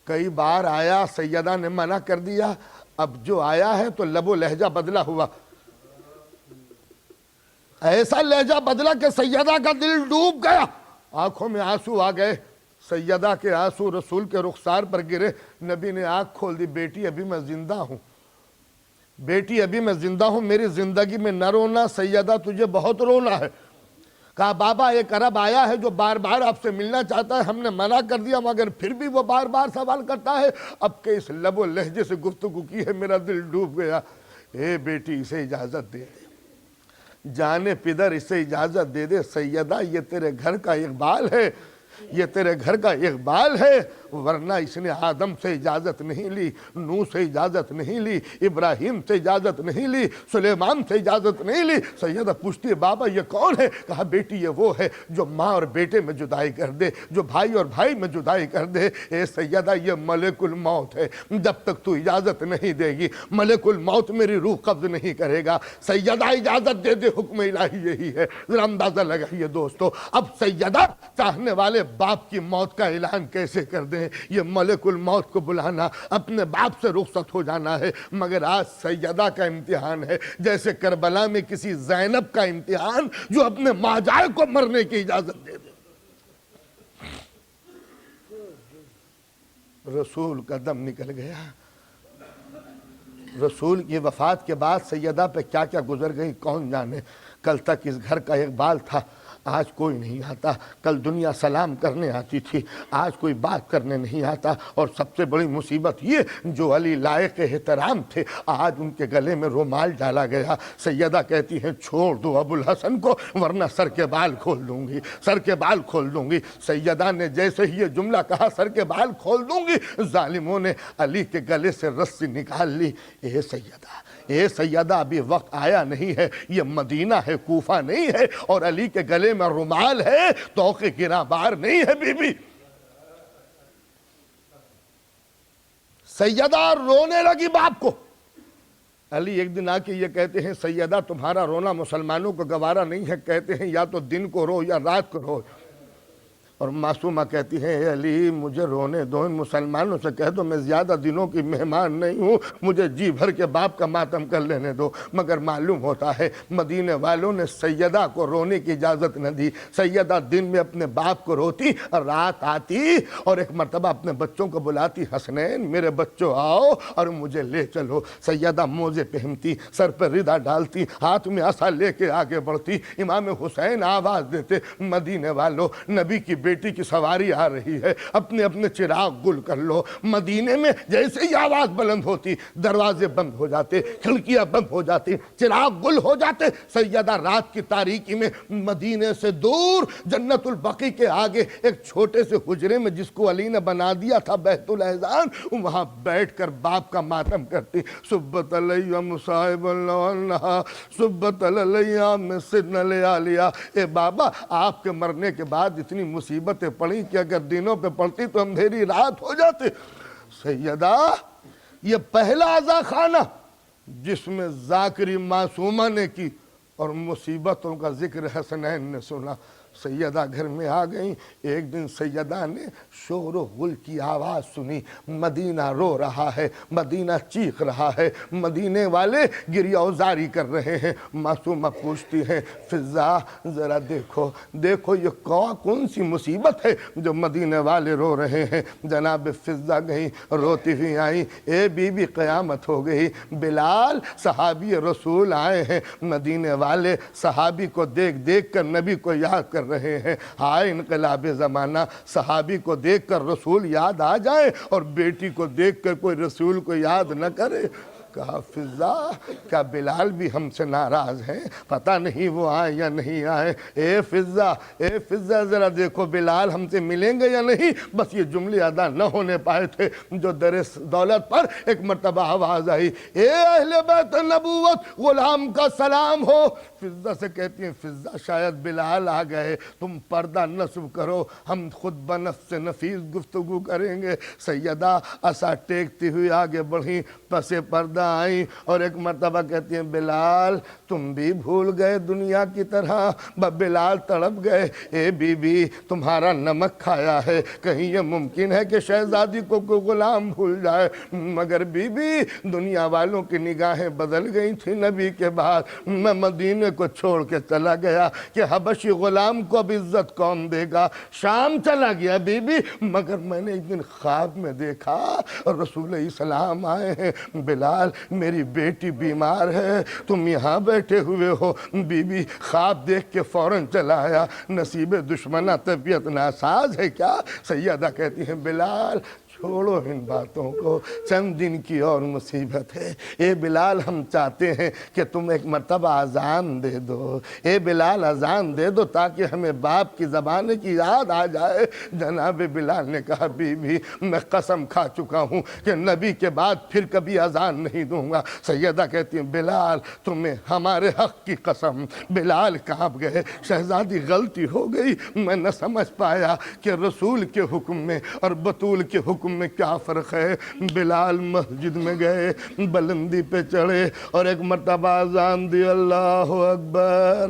کئی بار آیا، سیدہ نے منع کر دیا، اب جو آیا ہے تو لب و لہجہ بدلا ہوا، ایسا لہجہ بدلا کہ سیدہ کا دل ڈوب گیا، آنکھوں میں آنسو آ گئے۔ سیدہ کے آنسو رسول کے رخسار پر گرے، نبی نے آنکھ کھول دی، بیٹی ابھی میں زندہ ہوں، بیٹی ابھی میں زندہ ہوں، میری زندگی میں نہ رونا، سیدہ تجھے بہت رونا ہے۔ کہا بابا ایک عرب آیا ہے جو بار بار آپ سے ملنا چاہتا ہے، ہم نے منع کر دیا مگر پھر بھی وہ بار بار سوال کرتا ہے، اب کہ اس لب و لہجے سے گفتگو کی ہے میرا دل ڈوب گیا۔ اے بیٹی اسے اجازت دے دے، جانے پدر اسے اجازت دے دے، سیدہ یہ تیرے گھر کا اقبال ہے، یہ تیرے گھر کا اقبال ہے، ورنہ اس نے آدم سے اجازت نہیں لی، نوح سے اجازت نہیں لی، ابراہیم سے اجازت نہیں لی، سلیمان سے اجازت نہیں لی۔ سیدہ پوچھتی ہے بابا یہ کون ہے؟ کہا بیٹی یہ وہ ہے جو ماں اور بیٹے میں جدائی کر دے، جو بھائی اور بھائی میں جدائی کر دے۔ اے سیدہ یہ ملک الموت ہے، جب تک تو اجازت نہیں دے گی ملک الموت میری روح قبض نہیں کرے گا۔ سیدہ اجازت دے دے، حکم الہی یہی ہے۔ ذرا اندازہ لگائیے دوستو، اب سیدہ چاہنے والے باپ کی موت کا اعلان کیسے کر دیں؟ دیں، یہ ملک الموت کو بلانا، اپنے باپ سے رخصت ہو جانا ہے، مگر آج سیدہ کا امتحان ہے، جیسے کربلا میں کسی زینب کا امتحان جو اپنے ماجائے کو مرنے کی اجازت دے دے۔ رسول کا دم نکل گیا۔ رسول کی وفات کے بعد سیدہ پہ کیا کیا گزر گئی کون جانے۔ کل تک اس گھر کا اقبال تھا، آج کوئی نہیں آتا۔ کل دنیا سلام کرنے آتی تھی، آج کوئی بات کرنے نہیں آتا۔ اور سب سے بڑی مصیبت یہ جو علی لائق احترام تھے، آج ان کے گلے میں رومال ڈالا گیا۔ سیدہ کہتی ہیں چھوڑ دو ابو الحسن کو ورنہ سر کے بال کھول دوں گی، سر کے بال کھول دوں گی۔ سیدہ نے جیسے ہی یہ جملہ کہا سر کے بال کھول دوں گی، ظالموں نے علی کے گلے سے رسی نکال لی۔ اے سیدہ، اے سیدہ، ابھی وقت آیا نہیں ہے، یہ مدینہ ہے، کوفہ نہیں ہے، اور علی کے گلے میں رومال ہے، توقع گرا بار نہیں ہے بی بی۔ سیدہ رونے لگی باپ کو۔ علی ایک دن آ کے یہ کہتے ہیں سیدہ تمہارا رونا مسلمانوں کو گوارا نہیں ہے، کہتے ہیں یا تو دن کو رو یا رات کو رو۔ اور معصومہ کہتی ہیں اے علی مجھے رونے دو، ان مسلمانوں سے کہہ دو میں زیادہ دنوں کی مہمان نہیں ہوں، مجھے جی بھر کے باپ کا ماتم کر لینے دو۔ مگر معلوم ہوتا ہے مدینے والوں نے سیدہ کو رونے کی اجازت نہ دی۔ سیدہ دن میں اپنے باپ کو روتی، رات آتی اور ایک مرتبہ اپنے بچوں کو بلاتی، حسنین میرے بچوں آؤ اور مجھے لے چلو۔ سیدہ موزے پہنتی، سر پر ردہ ڈالتی، ہاتھ میں عصا لے کے آگے بڑھتی۔ امام حسین آواز دیتے مدینے والوں نبی کی بیٹی کی سواری آ رہی ہے، اپنے اپنے چراغ گل کر لو۔ مدینے میں جیسے ہی آواز بلند ہوتی دروازے بند ہو جاتے، کھڑکیاں بند ہو جاتی، چراغ گل ہو جاتے۔ سیدہ رات کی تاریکی میں مدینے سے دور جنت البقیع کے آگے ایک چھوٹے سے حجرے میں جس کو علی نے بنا دیا تھا بیت الاحزان، وہاں بیٹھ کر باپ کا ماتم کرتی۔ صبت علیہ مصائب اللہ صبت علیہ مسن لیالیا۔ اے بابا آپ کے مرنے کے بعد اتنی مصیبتیں پڑیں کہ اگر دنوں پہ پڑتی تو اندھیری رات ہو جاتے۔ سیدہ یہ پہلا عزا خانہ جس میں ذاکری معصومہ نے کی اور مصیبتوں کا ذکر حسنین نے سنا۔ سیدہ گھر میں آ گئیں۔ ایک دن سیدہ نے شور و غل کی آواز سنی، مدینہ رو رہا ہے، مدینہ چیخ رہا ہے، مدینے والے گریہ وزاری کر رہے ہیں۔ معصومہ پوچھتی ہیں فضا ذرا دیکھو دیکھو یہ کون سی مصیبت ہے جو مدینے والے رو رہے ہیں۔ جناب فضا گئیں، روتی ہوئی آئیں، اے بی بی قیامت ہو گئی، بلال صحابی رسول آئے ہیں، مدینے والے صحابی کو دیکھ دیکھ کر نبی کو یاد کر رہے ہیں۔ ہائے انقلاب زمانہ، صحابی کو دیکھ کر رسول یاد آ جائے اور بیٹی کو دیکھ کر کوئی رسول کو یاد نہ کرے۔ کہا فضا کیا بلال بھی ہم سے ناراض ہیں؟ پتہ نہیں وہ آئے یا نہیں آئے۔ اے فضا ذرا دیکھو بلال ہم سے ملیں گے یا نہیں؟ بس یہ جملے ادا نہ ہونے پائے تھے جو در دولت پر ایک مرتبہ آواز آئی، اے اہل بیت نبوت غلام کا سلام ہو۔ فضا سے کہتی ہیں فضا شاید بلال آ گئے، تم پردہ نصب کرو، ہم خود بنفس نفیس گفتگو کریں گے۔ سیدہ عصا ٹیکتی ہوئی آگے بڑھی، پس پردہ آئیں اور ایک مرتبہ کہتی ہیں بلال تم بھی بھول گئے دنیا کی طرح؟ بلال تڑپ گئے، اے بی بی تمہارا نمک کھایا ہے، کہیں یہ ممکن ہے کہ شہزادی کو کوئی غلام بھول جائے؟ مگر بی بی دنیا والوں کی نگاہیں بدل گئی تھی نبی کے بعد، میں مدینے کو چھوڑ کے چلا گیا کہ حبشی غلام کو اب عزت کون دے گا۔ شام چلا گیا بی بی، مگر میں نے ایک دن خواب میں دیکھا اور رسول اسلام آئے ہیں، بلال میری بیٹی بیمار ہے، تم یہاں بیٹھے ہوئے ہو۔ بی بی خواب دیکھ کے فوراً چلا آیا، نصیب دشمنہ طبیعت ناساز ہے کیا؟ سیدہ کہتی ہیں بلال چھوڑو ان باتوں کو، چند دن کی اور مصیبت ہے۔ اے بلال ہم چاہتے ہیں کہ تم ایک مرتبہ اذان دے دو، اے بلال اذان دے دو تاکہ ہمیں باپ کی زبان کی یاد آ جائے۔ جناب بلال نے کہا بی بی میں قسم کھا چکا ہوں کہ نبی کے بعد پھر کبھی اذان نہیں دوں گا۔ سیدہ کہتی ہیں بلال تمہیں ہمارے حق کی قسم۔ بلال کانپ گئے، شہزادی غلطی ہو گئی، میں نہ سمجھ پایا کہ رسول کے حکم میں اور بطول کے حکم میں کیا فرق ہے۔ بلال مسجد میں گئے، بلندی پہ چڑھے اور ایک مرتبہ اذان دی، اللہ اکبر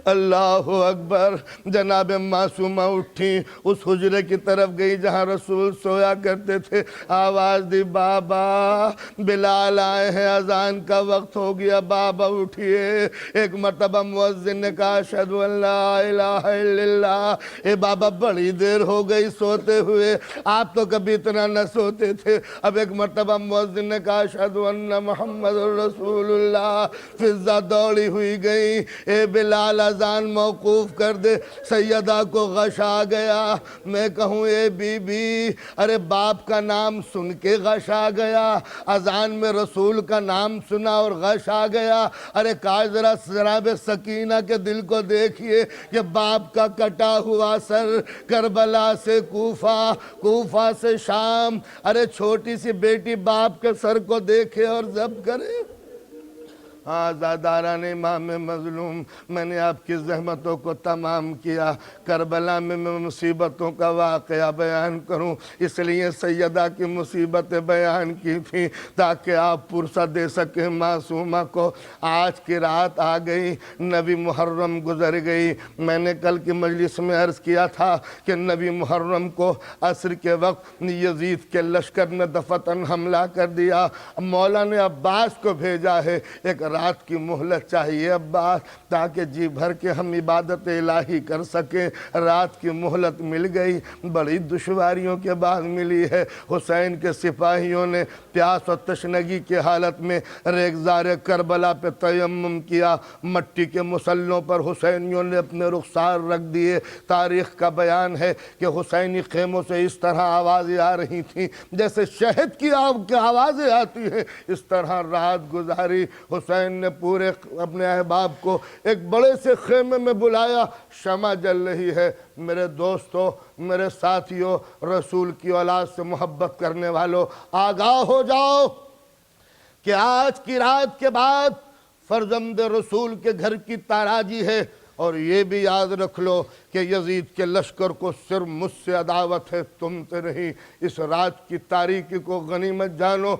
اللہ اکبر۔ جناب معصومہ اٹھی، اس حجرے کی طرف گئی جہاں رسول سویا کرتے تھے، آواز دی، بابا بلال آئے ہیں، اذان کا وقت ہو گیا، بابا اٹھئے۔ ایک مرتبہ مؤذن نے کہا اشہد ان لا الہ الا اللہ۔ اے بابا بڑی دیر ہو گئی سوتے ہوئے، آپ تو کبھی اتنا نہ سوتے تھے۔ اب ایک مرتبہ مؤذن نے کہا اشہد ان محمد رسول اللہ۔ فضا دوڑی ہوئی گئی، اے بلال اذان موقوف کر دے، سیدہ کو غش آ گیا۔ میں کہوں اے بی بی، ارے باپ کا نام سن کے غش آ گیا، اذان میں رسول کا نام سنا اور غش آ گیا۔ ارے کاش ذرا جناب سکینہ کے دل کو دیکھیے کہ باپ کا کٹا ہوا سر، کربلا سے کوفہ، کوفہ سے شام، ارے چھوٹی سی بیٹی باپ کے سر کو دیکھے اور ضبط کرے۔ آزاداران امام مظلوم، میں نے آپ کی زحمتوں کو تمام کیا، کربلا میں مصیبتوں کا واقعہ بیان کروں، اس لیے سیدہ کی مصیبتیں بیان کی تھی تاکہ آپ پرسہ دے سکیں معصومہ کو۔ آج کی رات آ گئی، نبی محرم گزر گئی۔ میں نے کل کی مجلس میں عرض کیا تھا کہ نبی محرم کو عصر کے وقت یزید کے لشکر نے دفتن حملہ کر دیا۔ مولا نے عباس کو بھیجا ہے، ایک رات کی مہلت چاہیے عباس، تاکہ جی بھر کے ہم عبادت الہی کر سکیں۔ رات کی مہلت مل گئی، بڑی دشواریوں کے بعد ملی ہے۔ حسین کے سپاہیوں نے پیاس اور تشنگی کی حالت میں ریگزار کربلا پہ تیمم کیا، مٹی کے مسلوں پر حسینیوں نے اپنے رخسار رکھ دیے۔ تاریخ کا بیان ہے کہ حسینی خیموں سے اس طرح آوازیں آ رہی تھیں جیسے شہد کی آوازیں آتی ہیں، اس طرح رات گزاری۔ حسین نے پورے اپنے احباب کو ایک بڑے سے خیمے میں بلایا، شمع جل رہی ہے۔ میرے دوستو، میرے ساتھیوں، رسول کی اولاد سے محبت کرنے والوں، آگاہ ہو جاؤ کہ آج کی رات کے بعد فرزند رسول کے گھر کی تاراجی ہے، اور یہ بھی یاد رکھ لو کہ یزید کے لشکر کو صرف مجھ سے عداوت ہے، تم سے نہیں۔ اس رات کی تاریکی کو غنیمت جانو،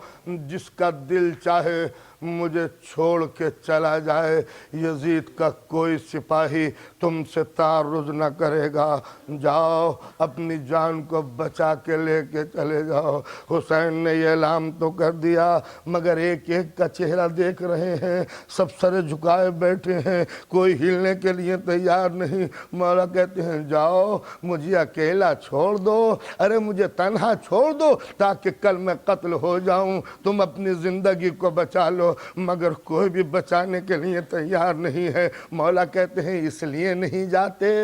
جس کا دل چاہے مجھے چھوڑ کے چلا جائے، یزید کا کوئی سپاہی تم سے تعرض نہ کرے گا، جاؤ اپنی جان کو بچا کے لے کے چلے جاؤ۔ حسین نے یہ اعلان تو کر دیا، مگر ایک ایک کا چہرہ دیکھ رہے ہیں، سب سر جھکائے بیٹھے ہیں، کوئی ہلنے کے لیے تیار نہیں۔ مولا کہتے ہیں جاؤ مجھے اکیلا چھوڑ دو، ارے مجھے تنہا چھوڑ دو تاکہ کل میں قتل ہو جاؤں، تم اپنی زندگی کو بچا لو۔ مگر کوئی بھی بچانے کے لیے تیار نہیں ہے۔ مولا کہتے ہیں اس لیے نہیں جاتے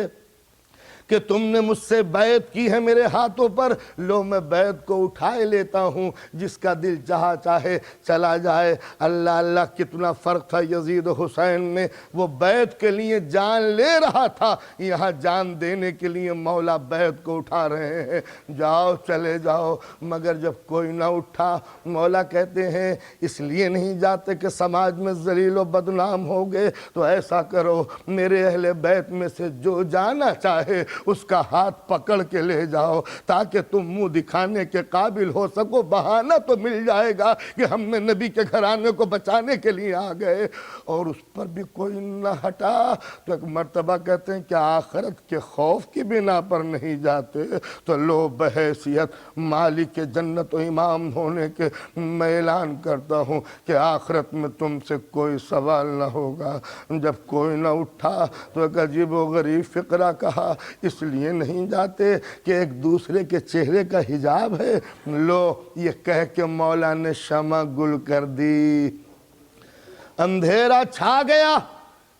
کہ تم نے مجھ سے بیعت کی ہے میرے ہاتھوں پر، لو میں بیعت کو اٹھائے لیتا ہوں، جس کا دل جہاں چاہے چلا جائے۔ اللہ اللہ کتنا فرق تھا یزید و حسین میں، وہ بیعت کے لیے جان لے رہا تھا، یہاں جان دینے کے لیے مولا بیعت کو اٹھا رہے ہیں، جاؤ چلے جاؤ۔ مگر جب کوئی نہ اٹھا، مولا کہتے ہیں اس لیے نہیں جاتے کہ سماج میں ذلیل و بدنام ہو گئے، تو ایسا کرو میرے اہل بیت میں سے جو جانا چاہے اس کا ہاتھ پکڑ کے لے جاؤ، تاکہ تم منہ دکھانے کے قابل ہو سکو، بہانہ تو مل جائے گا کہ ہم نے نبی کے گھرانے کو بچانے کے لیے آ گئے۔ اور اس پر بھی کوئی نہ ہٹا، تو ایک مرتبہ کہتے ہیں کہ آخرت کے خوف کی بنا پر نہیں جاتے، تو لو بحیثیت مالک جنت و امام ہونے کے میں اعلان کرتا ہوں کہ آخرت میں تم سے کوئی سوال نہ ہوگا۔ جب کوئی نہ اٹھا تو ایک عجیب و غریب فقرہ کہا، اس لیے نہیں جاتے کہ ایک دوسرے کے چہرے کا حجاب ہے۔ لو یہ کہہ کے مولا نے شمع گل کر دی، اندھیرا چھا گیا،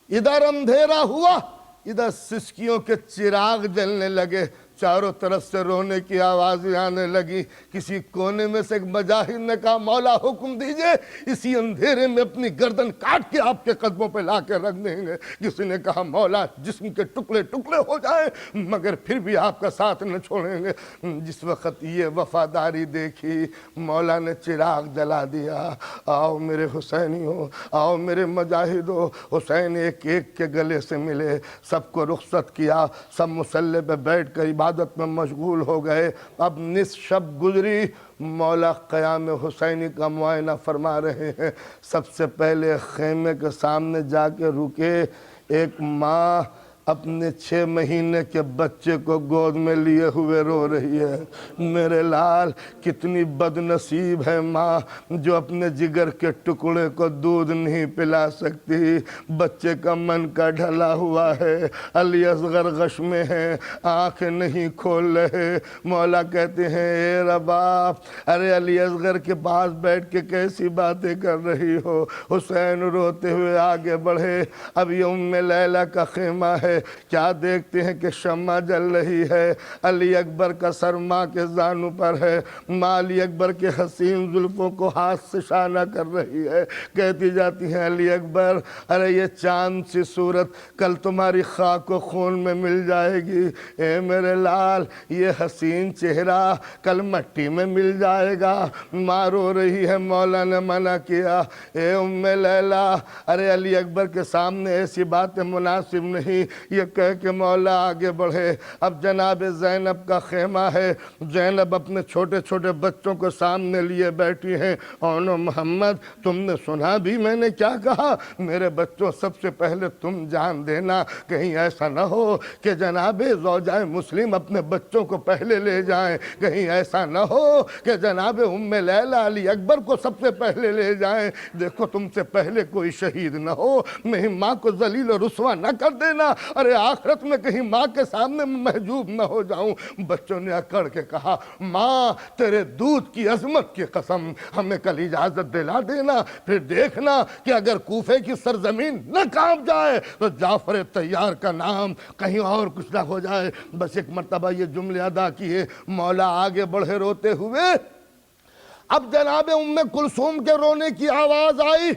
ادھر اندھیرا ہوا، ادھر سسکیوں کے چراغ جلنے لگے، چاروں طرف سے رونے کی آوازیں آنے لگی۔ کسی کونے میں سے ایک مجاہد نے کہا مولا حکم دیجئے، اسی اندھیرے میں اپنی گردن کاٹ کے آپ کے قدموں پہ لا کے رکھ دیں گے۔ کسی نے کہا مولا جسم کے ٹکڑے ٹکڑے ہو جائیں مگر پھر بھی آپ کا ساتھ نہ چھوڑیں گے۔ جس وقت یہ وفاداری دیکھی، مولا نے چراغ جلا دیا، آؤ میرے حسینیوں، آؤ میرے مجاہدوں۔ حسین ایک ایک کے گلے سے ملے، سب کو رخصت کیا، سب مصلی پہ بیٹھ کر عبادت میں مشغول ہو گئے۔ اب نصف شب گزری، مولا قیام حسینی کا معائنہ فرما رہے ہیں۔ سب سے پہلے خیمے کے سامنے جا کے رکے، ایک ماں اپنے 6 مہینے کے بچے کو گود میں لیے ہوئے رو رہی ہے۔ میرے لال کتنی بد نصیب ہے ماں جو اپنے جگر کے ٹکڑے کو دودھ نہیں پلا سکتی، بچے کا من کا ڈھلا ہوا ہے، علی اصغر غش میں ہے، آنکھ نہیں کھول رہے۔ مولا کہتے ہیں اے رباب، ارے علی اصغر کے پاس بیٹھ کے کیسی باتیں کر رہی ہو۔ حسین روتے ہوئے آگے بڑھے۔ اب یہ ام لیلہ کا خیمہ ہے، کیا دیکھتے ہیں کہ شمع جل رہی ہے، علی اکبر کا سر ماں کے زانوں پر ہے، ماں علی اکبر کے حسین زلفوں کو ہاتھ سے شانہ کر رہی ہے، کہتی جاتی ہیں علی اکبر ارے یہ چاند سی صورت کل تمہاری خاک و خون میں مل جائے گی، اے میرے لال یہ حسین چہرہ کل مٹی میں مل جائے گا۔ ماں رو رہی ہے، مولا نے منع کیا، اے ام لیلہ ارے علی اکبر کے سامنے ایسی باتیں مناسب نہیں۔ یہ کہہ کے مولا آگے بڑھے۔ اب جناب زینب کا خیمہ ہے، زینب اپنے چھوٹے چھوٹے بچوں کو سامنے لیے بیٹھی ہیں۔ اونو محمد تم نے سنا بھی میں نے کیا کہا؟ میرے بچوں سب سے پہلے تم جان دینا، کہیں ایسا نہ ہو کہ جناب زوجہ مسلم اپنے بچوں کو پہلے لے جائیں، کہیں ایسا نہ ہو کہ جناب ام لیلہ علی اکبر کو سب سے پہلے لے جائیں۔ دیکھو تم سے پہلے کوئی شہید نہ ہو، میری ماں کو ذلیل و رسوا نہ کر دینا، ارے آخرت میں کہیں ماں کے سامنے محجوب نہ ہو جاؤں۔ بچوں نے اکڑ کے کہا ماں تیرے دودھ کی عظمت کی قسم ہمیں کل اجازت دلا دینا، پھر دیکھنا کہ اگر کوفے کی سرزمین نہ کانپ جائے تو جعفر طیار کا نام کہیں اور کچھ نہ ہو جائے۔ بس ایک مرتبہ یہ جملے ادا کیے، مولا آگے بڑھے روتے ہوئے۔ اب جناب ام کلثوم کے رونے کی آواز آئی۔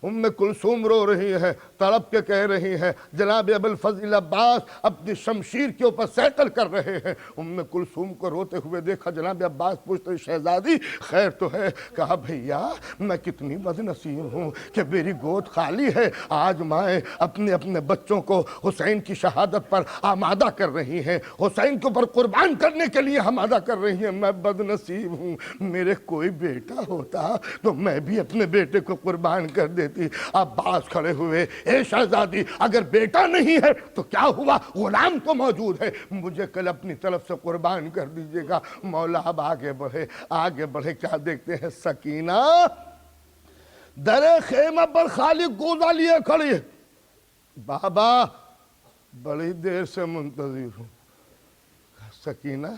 ام کلثوم رو رہی ہے، تڑپ کے کہہ رہی ہے، جناب ابو الفضل عباس اپنی شمشیر کے اوپر سیکل کر رہے ہیں۔ ام کلثوم کو روتے ہوئے دیکھا، جناب عباس پوچھتے شہزادی خیر تو ہے؟ کہا بھیا میں کتنی بد نصیب ہوں کہ میری گود خالی ہے، آج مائیں اپنے اپنے بچوں کو حسین کی شہادت پر آمادہ کر رہی ہیں، حسین کے اوپر قربان کرنے کے لیے آمادہ کر رہی ہیں، میں بد نصیب ہوں، میرے کوئی بیٹا ہوتا تو میں بھی اپنے بیٹے کو قربان کر دیتی۔ عباس کھڑے ہوئے، اے شہزادی اگر بیٹا نہیں ہے تو کیا ہوا، غلام تو موجود ہے، مجھے کل اپنی طرف سے قربان کر دیجئے گا۔ مولا اب آگے بڑھے، کیا دیکھتے ہیں؟ سکینہ در خیمہ پر خالی گوزہ لیے کھڑی ہے۔ بابا بڑی دیر سے منتظر ہوں۔ سکینہ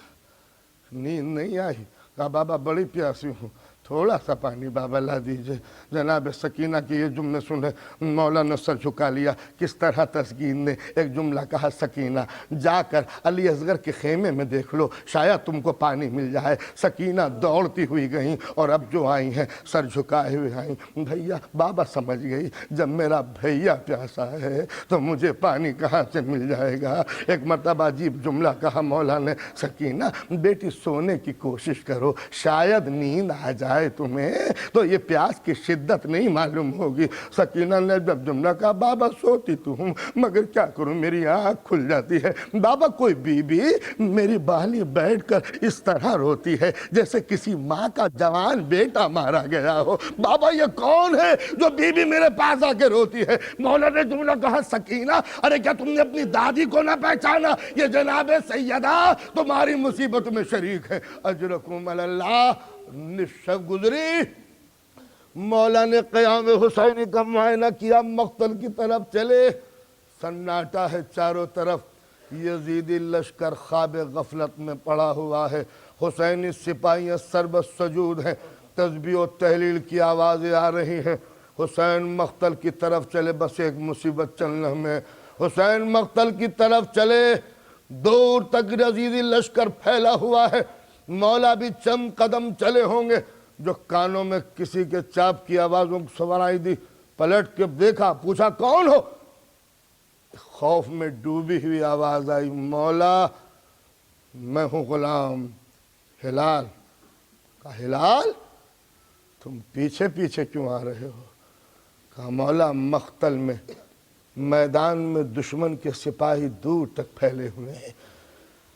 نیند نہیں آئی؟ کہا بابا بڑی پیاسی ہوں، تھوڑا سا پانی بابا لا دیجئے۔ جناب سکینہ کی یہ جملے سنے مولا نے سر جھکا لیا۔ کس طرح تسکین نے ایک جملہ کہا، سکینہ جا کر علی اصغر کے خیمے میں دیکھ لو، شاید تم کو پانی مل جائے۔ سکینہ دوڑتی ہوئی گئیں اور اب جو آئی ہیں سر جھکائے ہوئے آئیں۔ بھیا بابا سمجھ گئی جب میرا بھیا پیاسا ہے تو مجھے پانی کہاں سے مل جائے گا۔ ایک مرتبہ عجیب جملہ کہا مولا نے، سکینہ بیٹی سونے کی کوشش کرو، شاید نیند آ جائے تمہیں تو یہ پیاس کی شدت نہیں معلوم ہوگی۔ سکینہ نے جب جملہ کہا بابا سوتی تو ہوں مگر کیا کروں میری آنکھ کھل جاتی ہے۔ بابا کوئی بی بی میری بالی بیٹھ کر اس طرح روتی ہے جیسے کسی ماں کا جوان بیٹا مارا گیا ہو۔ بابا یہ کون ہے جو بی بی میرے پاس آ کے روتی ہے؟ مولا نے جملہ کہا، سکینہ ارے کیا تم نے اپنی دادی کو نہ پہچانا؟ یہ جناب سیدہ تمہاری مصیبت میں شریک ہے۔ اجرکم اللہ۔ نصف شب گزری، مولا نے قیام حسینی کا معائنہ کیا، مقتل کی طرف چلے، سناٹا ہے چاروں طرف، یزیدی لشکر خواب غفلت میں پڑا ہوا ہے، حسینی سپاہیاں سربت سجود ہیں، تسبیح و تحلیل کی آوازیں آ رہی ہیں۔ حسین مقتل کی طرف چلے، بس ایک مصیبت چلنے میں، حسین مقتل کی طرف چلے، دور تک یزیدی لشکر پھیلا ہوا ہے، مولا بھی چند قدم چلے ہوں گے، جو کانوں میں کسی کے چاپ کی آوازوں کو سنائی دی، پلٹ کے دیکھا، پوچھا کون ہو؟ خوف میں ڈوبی ہوئی آواز آئی، مولا میں ہوں غلام ہلال۔ کہا ہلال تم پیچھے پیچھے کیوں آ رہے ہو؟ کہا مولا مقتل میں میدان میں دشمن کے سپاہی دور تک پھیلے ہوئے ہیں،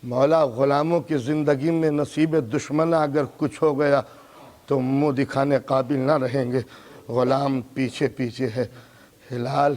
مولا غلاموں کی زندگی میں نصیب دشمن اگر کچھ ہو گیا تو منہ دکھانے قابل نہ رہیں گے، غلام پیچھے پیچھے ہے۔ ہلال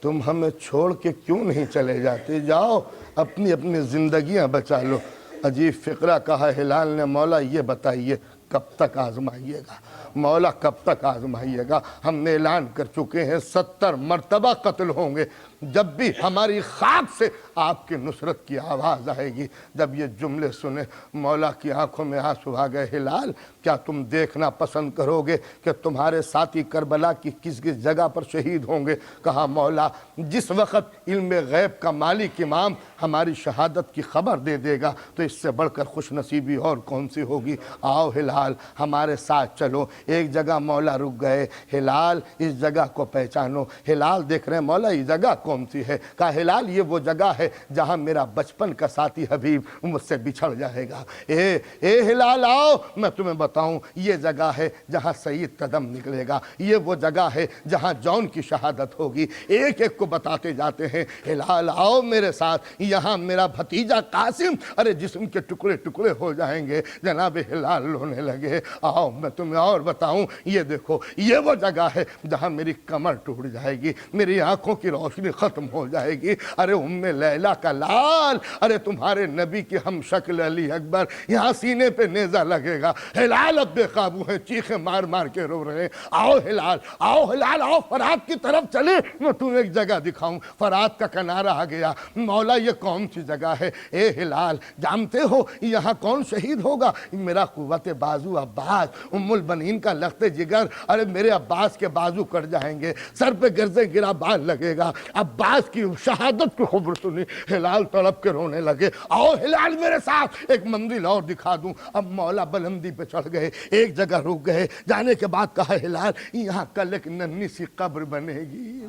تم ہمیں چھوڑ کے کیوں نہیں چلے جاتے؟ جاؤ اپنی اپنی زندگیاں بچا لو۔ عجیب فقرہ کہا ہلال نے، مولا یہ بتائیے کب تک آزمائیے گا؟ مولا کب تک آزمائیے گا؟ ہم نے اعلان کر چکے ہیں 70 مرتبہ قتل ہوں گے، جب بھی ہماری خاک سے آپ کی نصرت کی آواز آئے گی۔ جب یہ جملے سنے مولا کی آنکھوں میں آنسو آ گئے۔ ہلال کیا تم دیکھنا پسند کرو گے کہ تمہارے ساتھی کربلا کی کس کس جگہ پر شہید ہوں گے؟ کہا مولا جس وقت علم غیب کا مالک امام ہماری شہادت کی خبر دے دے گا تو اس سے بڑھ کر خوش نصیبی اور کون سی ہوگی؟ آؤ ہلال ہمارے ساتھ چلو۔ ایک جگہ مولا رک گئے، ہلال اس جگہ کو پہچانو۔ ہلال دیکھ رہے ہیں مولا یہ جگہ کون سی ہے؟ کہا ہلال یہ وہ جگہ ہے جہاں میرا بچپن کا ساتھی حبیب مجھ سے بچھڑ جائے گا۔ اے ہلال آؤ میں تمہیں بتاؤں، یہ جگہ ہے جہاں سید قدم نکلے گا، یہ وہ جگہ ہے جہاں جون کی شہادت ہوگی۔ ایک ایک کو بتاتے جاتے ہیں۔ ہلال آؤ میرے ساتھ، یہاں میرا بھتیجا قاسم ارے جسم کے ٹکڑے ٹکڑے ہو جائیں گے۔ جناب ہلال رونے لگے۔ آؤ میں تمہیں اور بتاؤں، یہ دیکھو یہ وہ جگہ ہے جہاں میری کمر ٹوٹ جائے گی، میری آنکھوں کی روشنی ختم ہو جائے گی۔ ارے ام لیلہ کا لال، ارے تمہارے نبی کی ہم شکل علی اکبر، یہاں سینے پہ نیزہ لگے گا۔ ہلال اب بے قابو ہیں، چیخیں مار مار کے رو رہے ہیں۔ آؤ ہلال آؤ ہلال آؤ فرات کی طرف چلے، میں تمہیں ایک جگہ دکھاؤں۔ فرات کا کنارہ آ گیا۔ مولا یہ کون سی جگہ ہے؟ اے ہلال جانتے ہو یہاں کون شہید ہوگا؟ میرا قوت بازو عباس، ام البنین کا لخت جگر۔ ارے میرے عباس کے بازو کٹ جائیں گے، سر پہ گرزے گرا بال لگے گا۔ عباس کی شہادت کی خبر سنی، ہلال تڑپ کے رونے لگے۔ آؤ ہلال میرے ساتھ ایک منزل اور دکھا دوں۔ اب مولا بلندی پہ چڑھ گئے، ایک جگہ رک گئے۔ جانے کے بعد کہا ہلال یہاں کل ایک ننھی سی قبر بنے گی،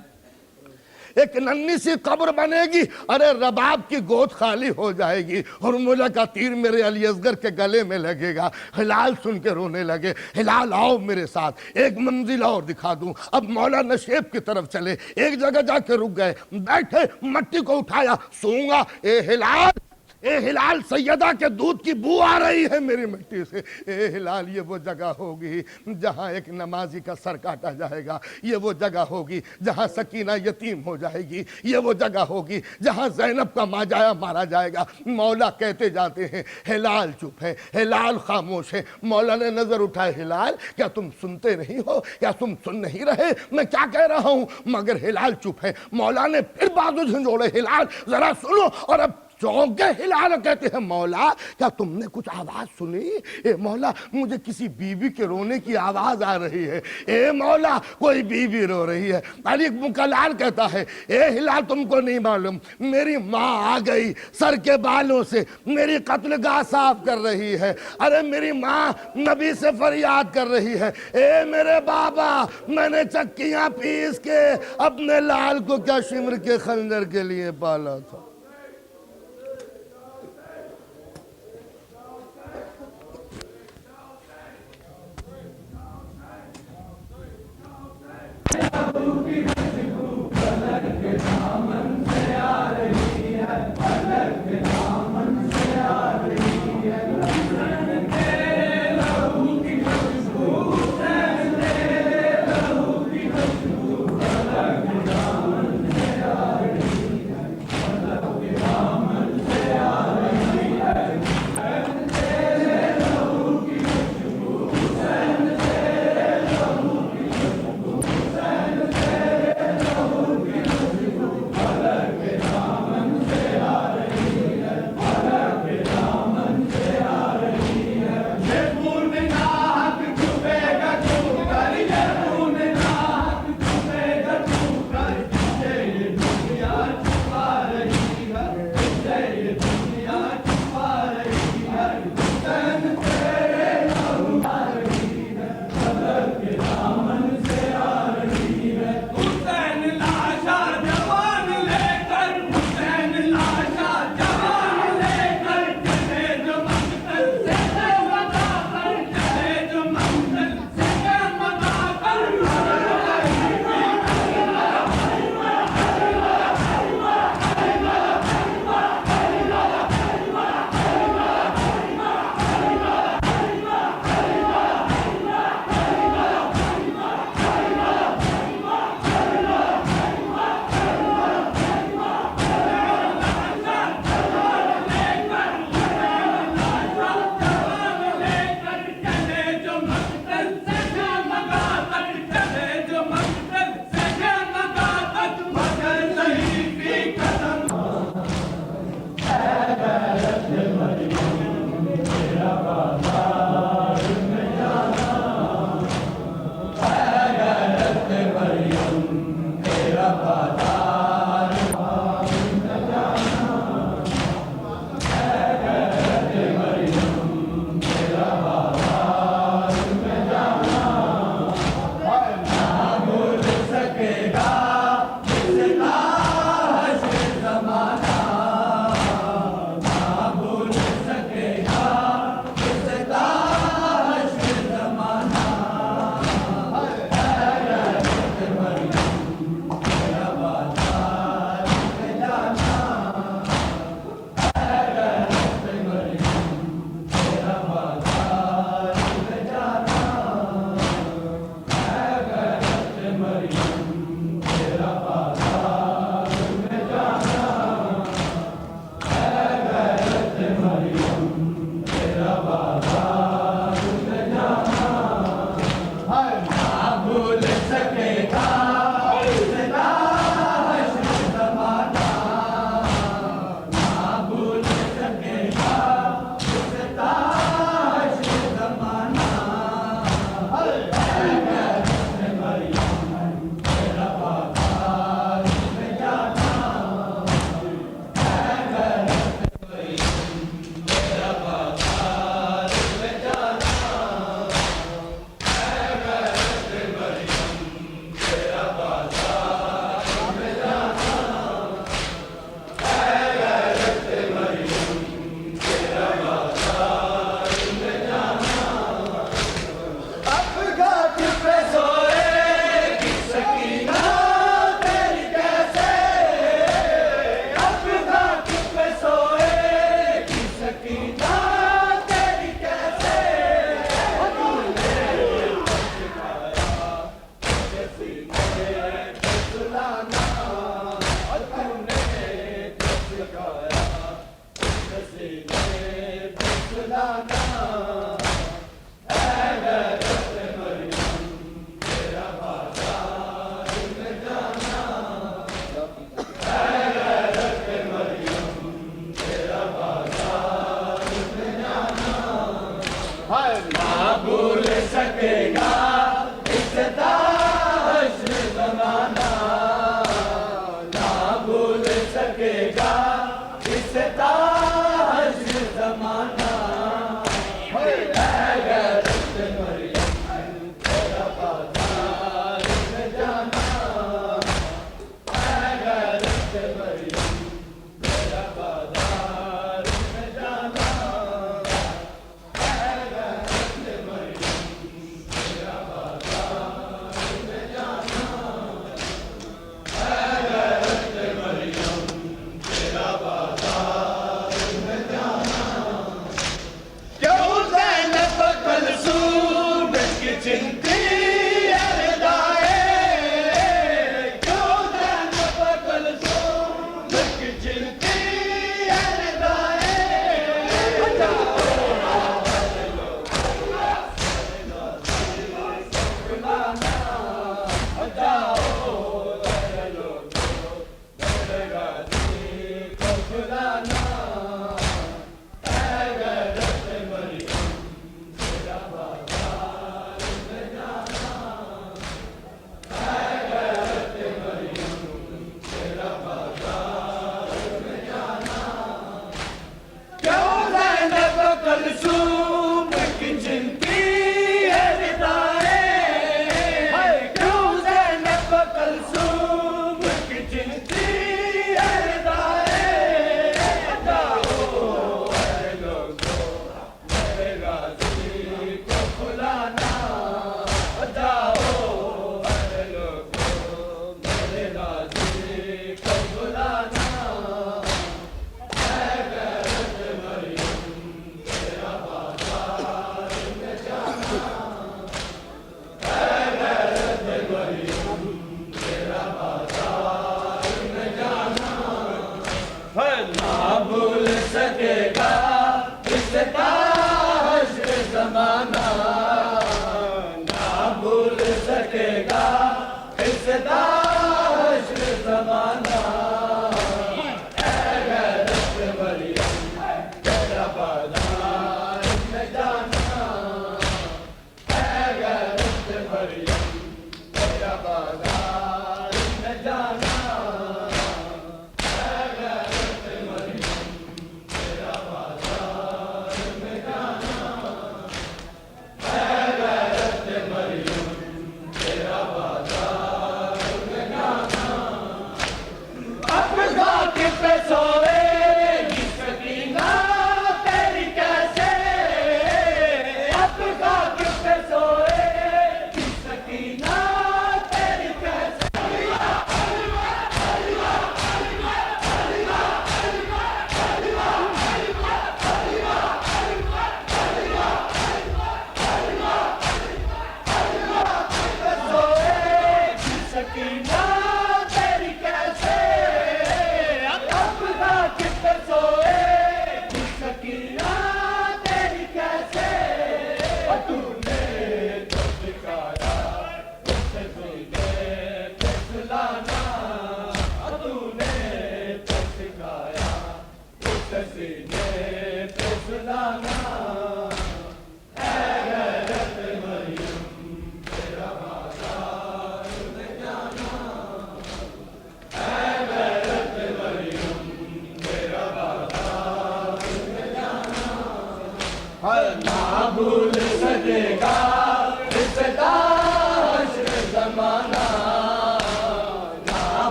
ایک ننھی سی قبر بنے گی۔ ارے رباب کی گود خالی ہو جائے گی، ہرملہ کا تیر میرے علی اصغر کے گلے میں لگے گا۔ ہلال سن کے رونے لگے۔ ہلال آؤ میرے ساتھ ایک منزل اور دکھا دوں۔ اب مولا نشیب کی طرف چلے، ایک جگہ جا کے رک گئے، بیٹھے، مٹی کو اٹھایا، سونگا۔ اے ہلال سیدہ کے دودھ کی بو آ رہی ہے میری مٹی سے۔ اے ہلال یہ وہ جگہ ہوگی جہاں ایک نمازی کا سر کاٹا جائے گا، یہ وہ جگہ ہوگی جہاں سکینہ یتیم ہو جائے گی، یہ وہ جگہ ہوگی جہاں زینب کا ماجایا مارا جائے گا۔ مولا کہتے جاتے ہیں، ہلال چپ ہے، ہلال خاموش ہے۔ مولا نے نظر اٹھائے، ہلال کیا تم سنتے نہیں ہو؟ کیا تم سن نہیں رہے میں کیا کہہ رہا ہوں؟ مگر ہلال چپ ہے۔ مولا نے پھر بازو جھنجھوڑے، ہلال ذرا سنو۔ اور اب چونکے ہلال کہتے ہیں، مولا کیا تم نے کچھ آواز سنی؟ اے مولا مجھے کسی بیوی کے رونے کی آواز آ رہی ہے۔ اے مولا کوئی بیوی رو رہی ہے۔ علی مکلال کہتا ہے، اے ہلال تم کو نہیں معلوم، میری ماں آ گئی سر کے بالوں سے میری قتل گاہ صاف کر رہی ہے۔ ارے میری ماں نبی سے فریاد کر رہی ہے، اے میرے بابا میں نے چکیاں پیس کے اپنے لال کو کیا شمر کے خنجر کے لیے پالا تھا۔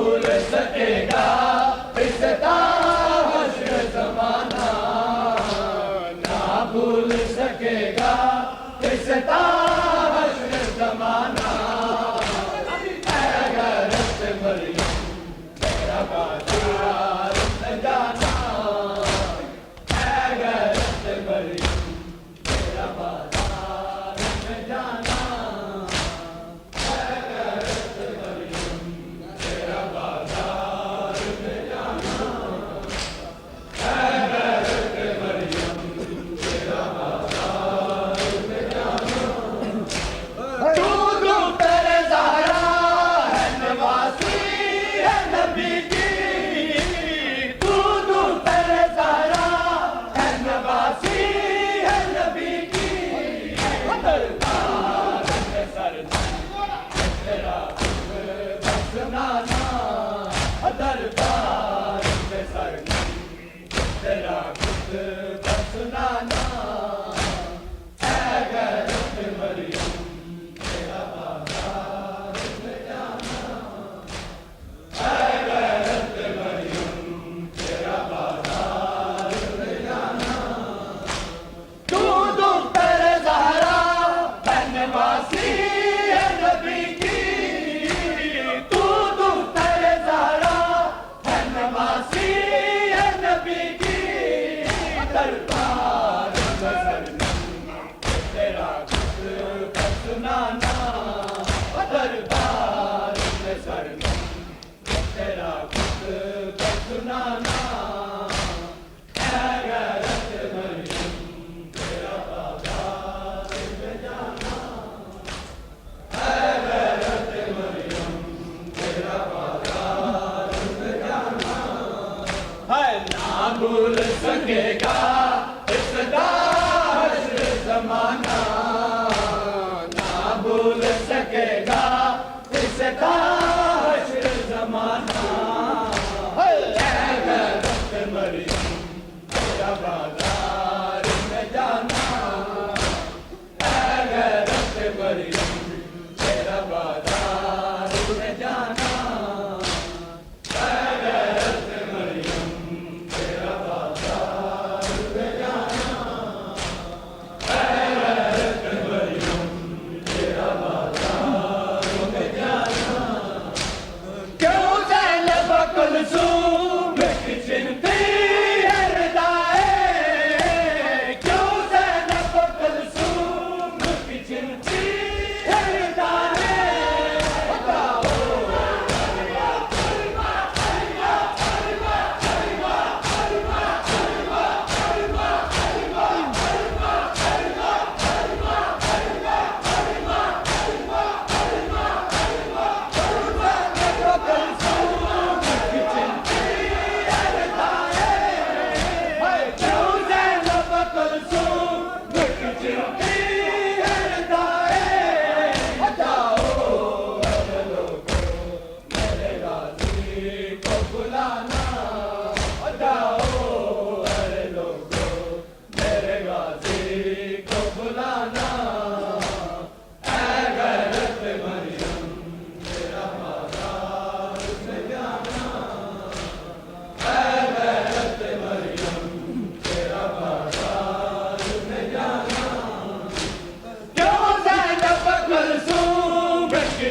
بھول سکے گا اسے تا حشر زمانہ، نہ بھول سکے گا اسے تا حشر زمانہ۔ اے غیرت مریم تیرا بازار میں جانا، اے غیرت مریم تیرا بازار میں جانا، اے غیرت مریم تیرا بازار میں جانا، اے غیرت مریم تیرا بازار میں جانا۔ دودھ تیرے زہرا ہے نواسی ہے نبی کی، دودھ تیرے زہرا ہے نواسی ہے نبی کی، دربار میں سر تیرا بس نانا، دربار میں سر تیرا بس نانا، اے غیرت مریم تیرا بازار میں جانا، اے غیرت مریم تیرا بازار میں جانا۔ دودھ تیرے زہرا ہے نواسی ہے نبی کی، دودھ تیرے زہرا ہے نواسی ہے نبی کی، دربار میں سر تیرا بس نانا، دربار میں سر تیرا بس نانا، اے غیرت مریم تیرا بازار میں جانا، اے غیرت مریم تیرا بازار میں جانا۔ ہے نہ بھول سکے گا اس دا حشر زمانہ، نہ بھول سکے گا اس دا حشر زمانہ، اے غیرت مریم تیرا بازار میں جانا، اے غیرت مریم تیرا بازار میں جانا، اے غیرت مریم تیرا بازار میں جانا، اے غیرت مریم تیرا بازار میں جانا۔ کیوں زینب کلثوم کی چنتی ہے ردائے، کیوں زینب کلثوم کی چنتی ہے ردائے، بتاؤ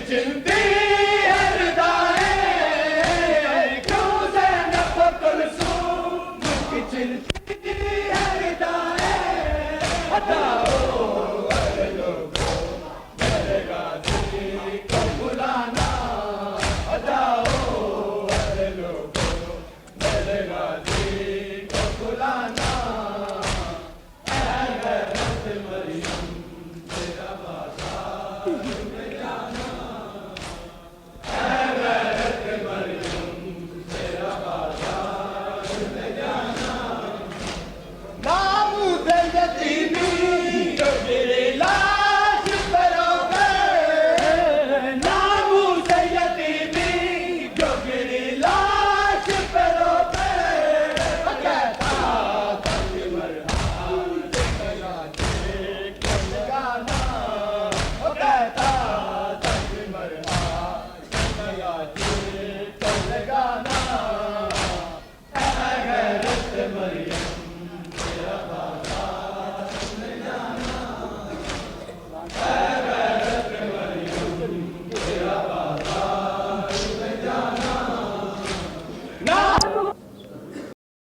چلتی ہے ردائے، کیوں زینب کلثوم کی چلتی ہے ردائے، بتاؤ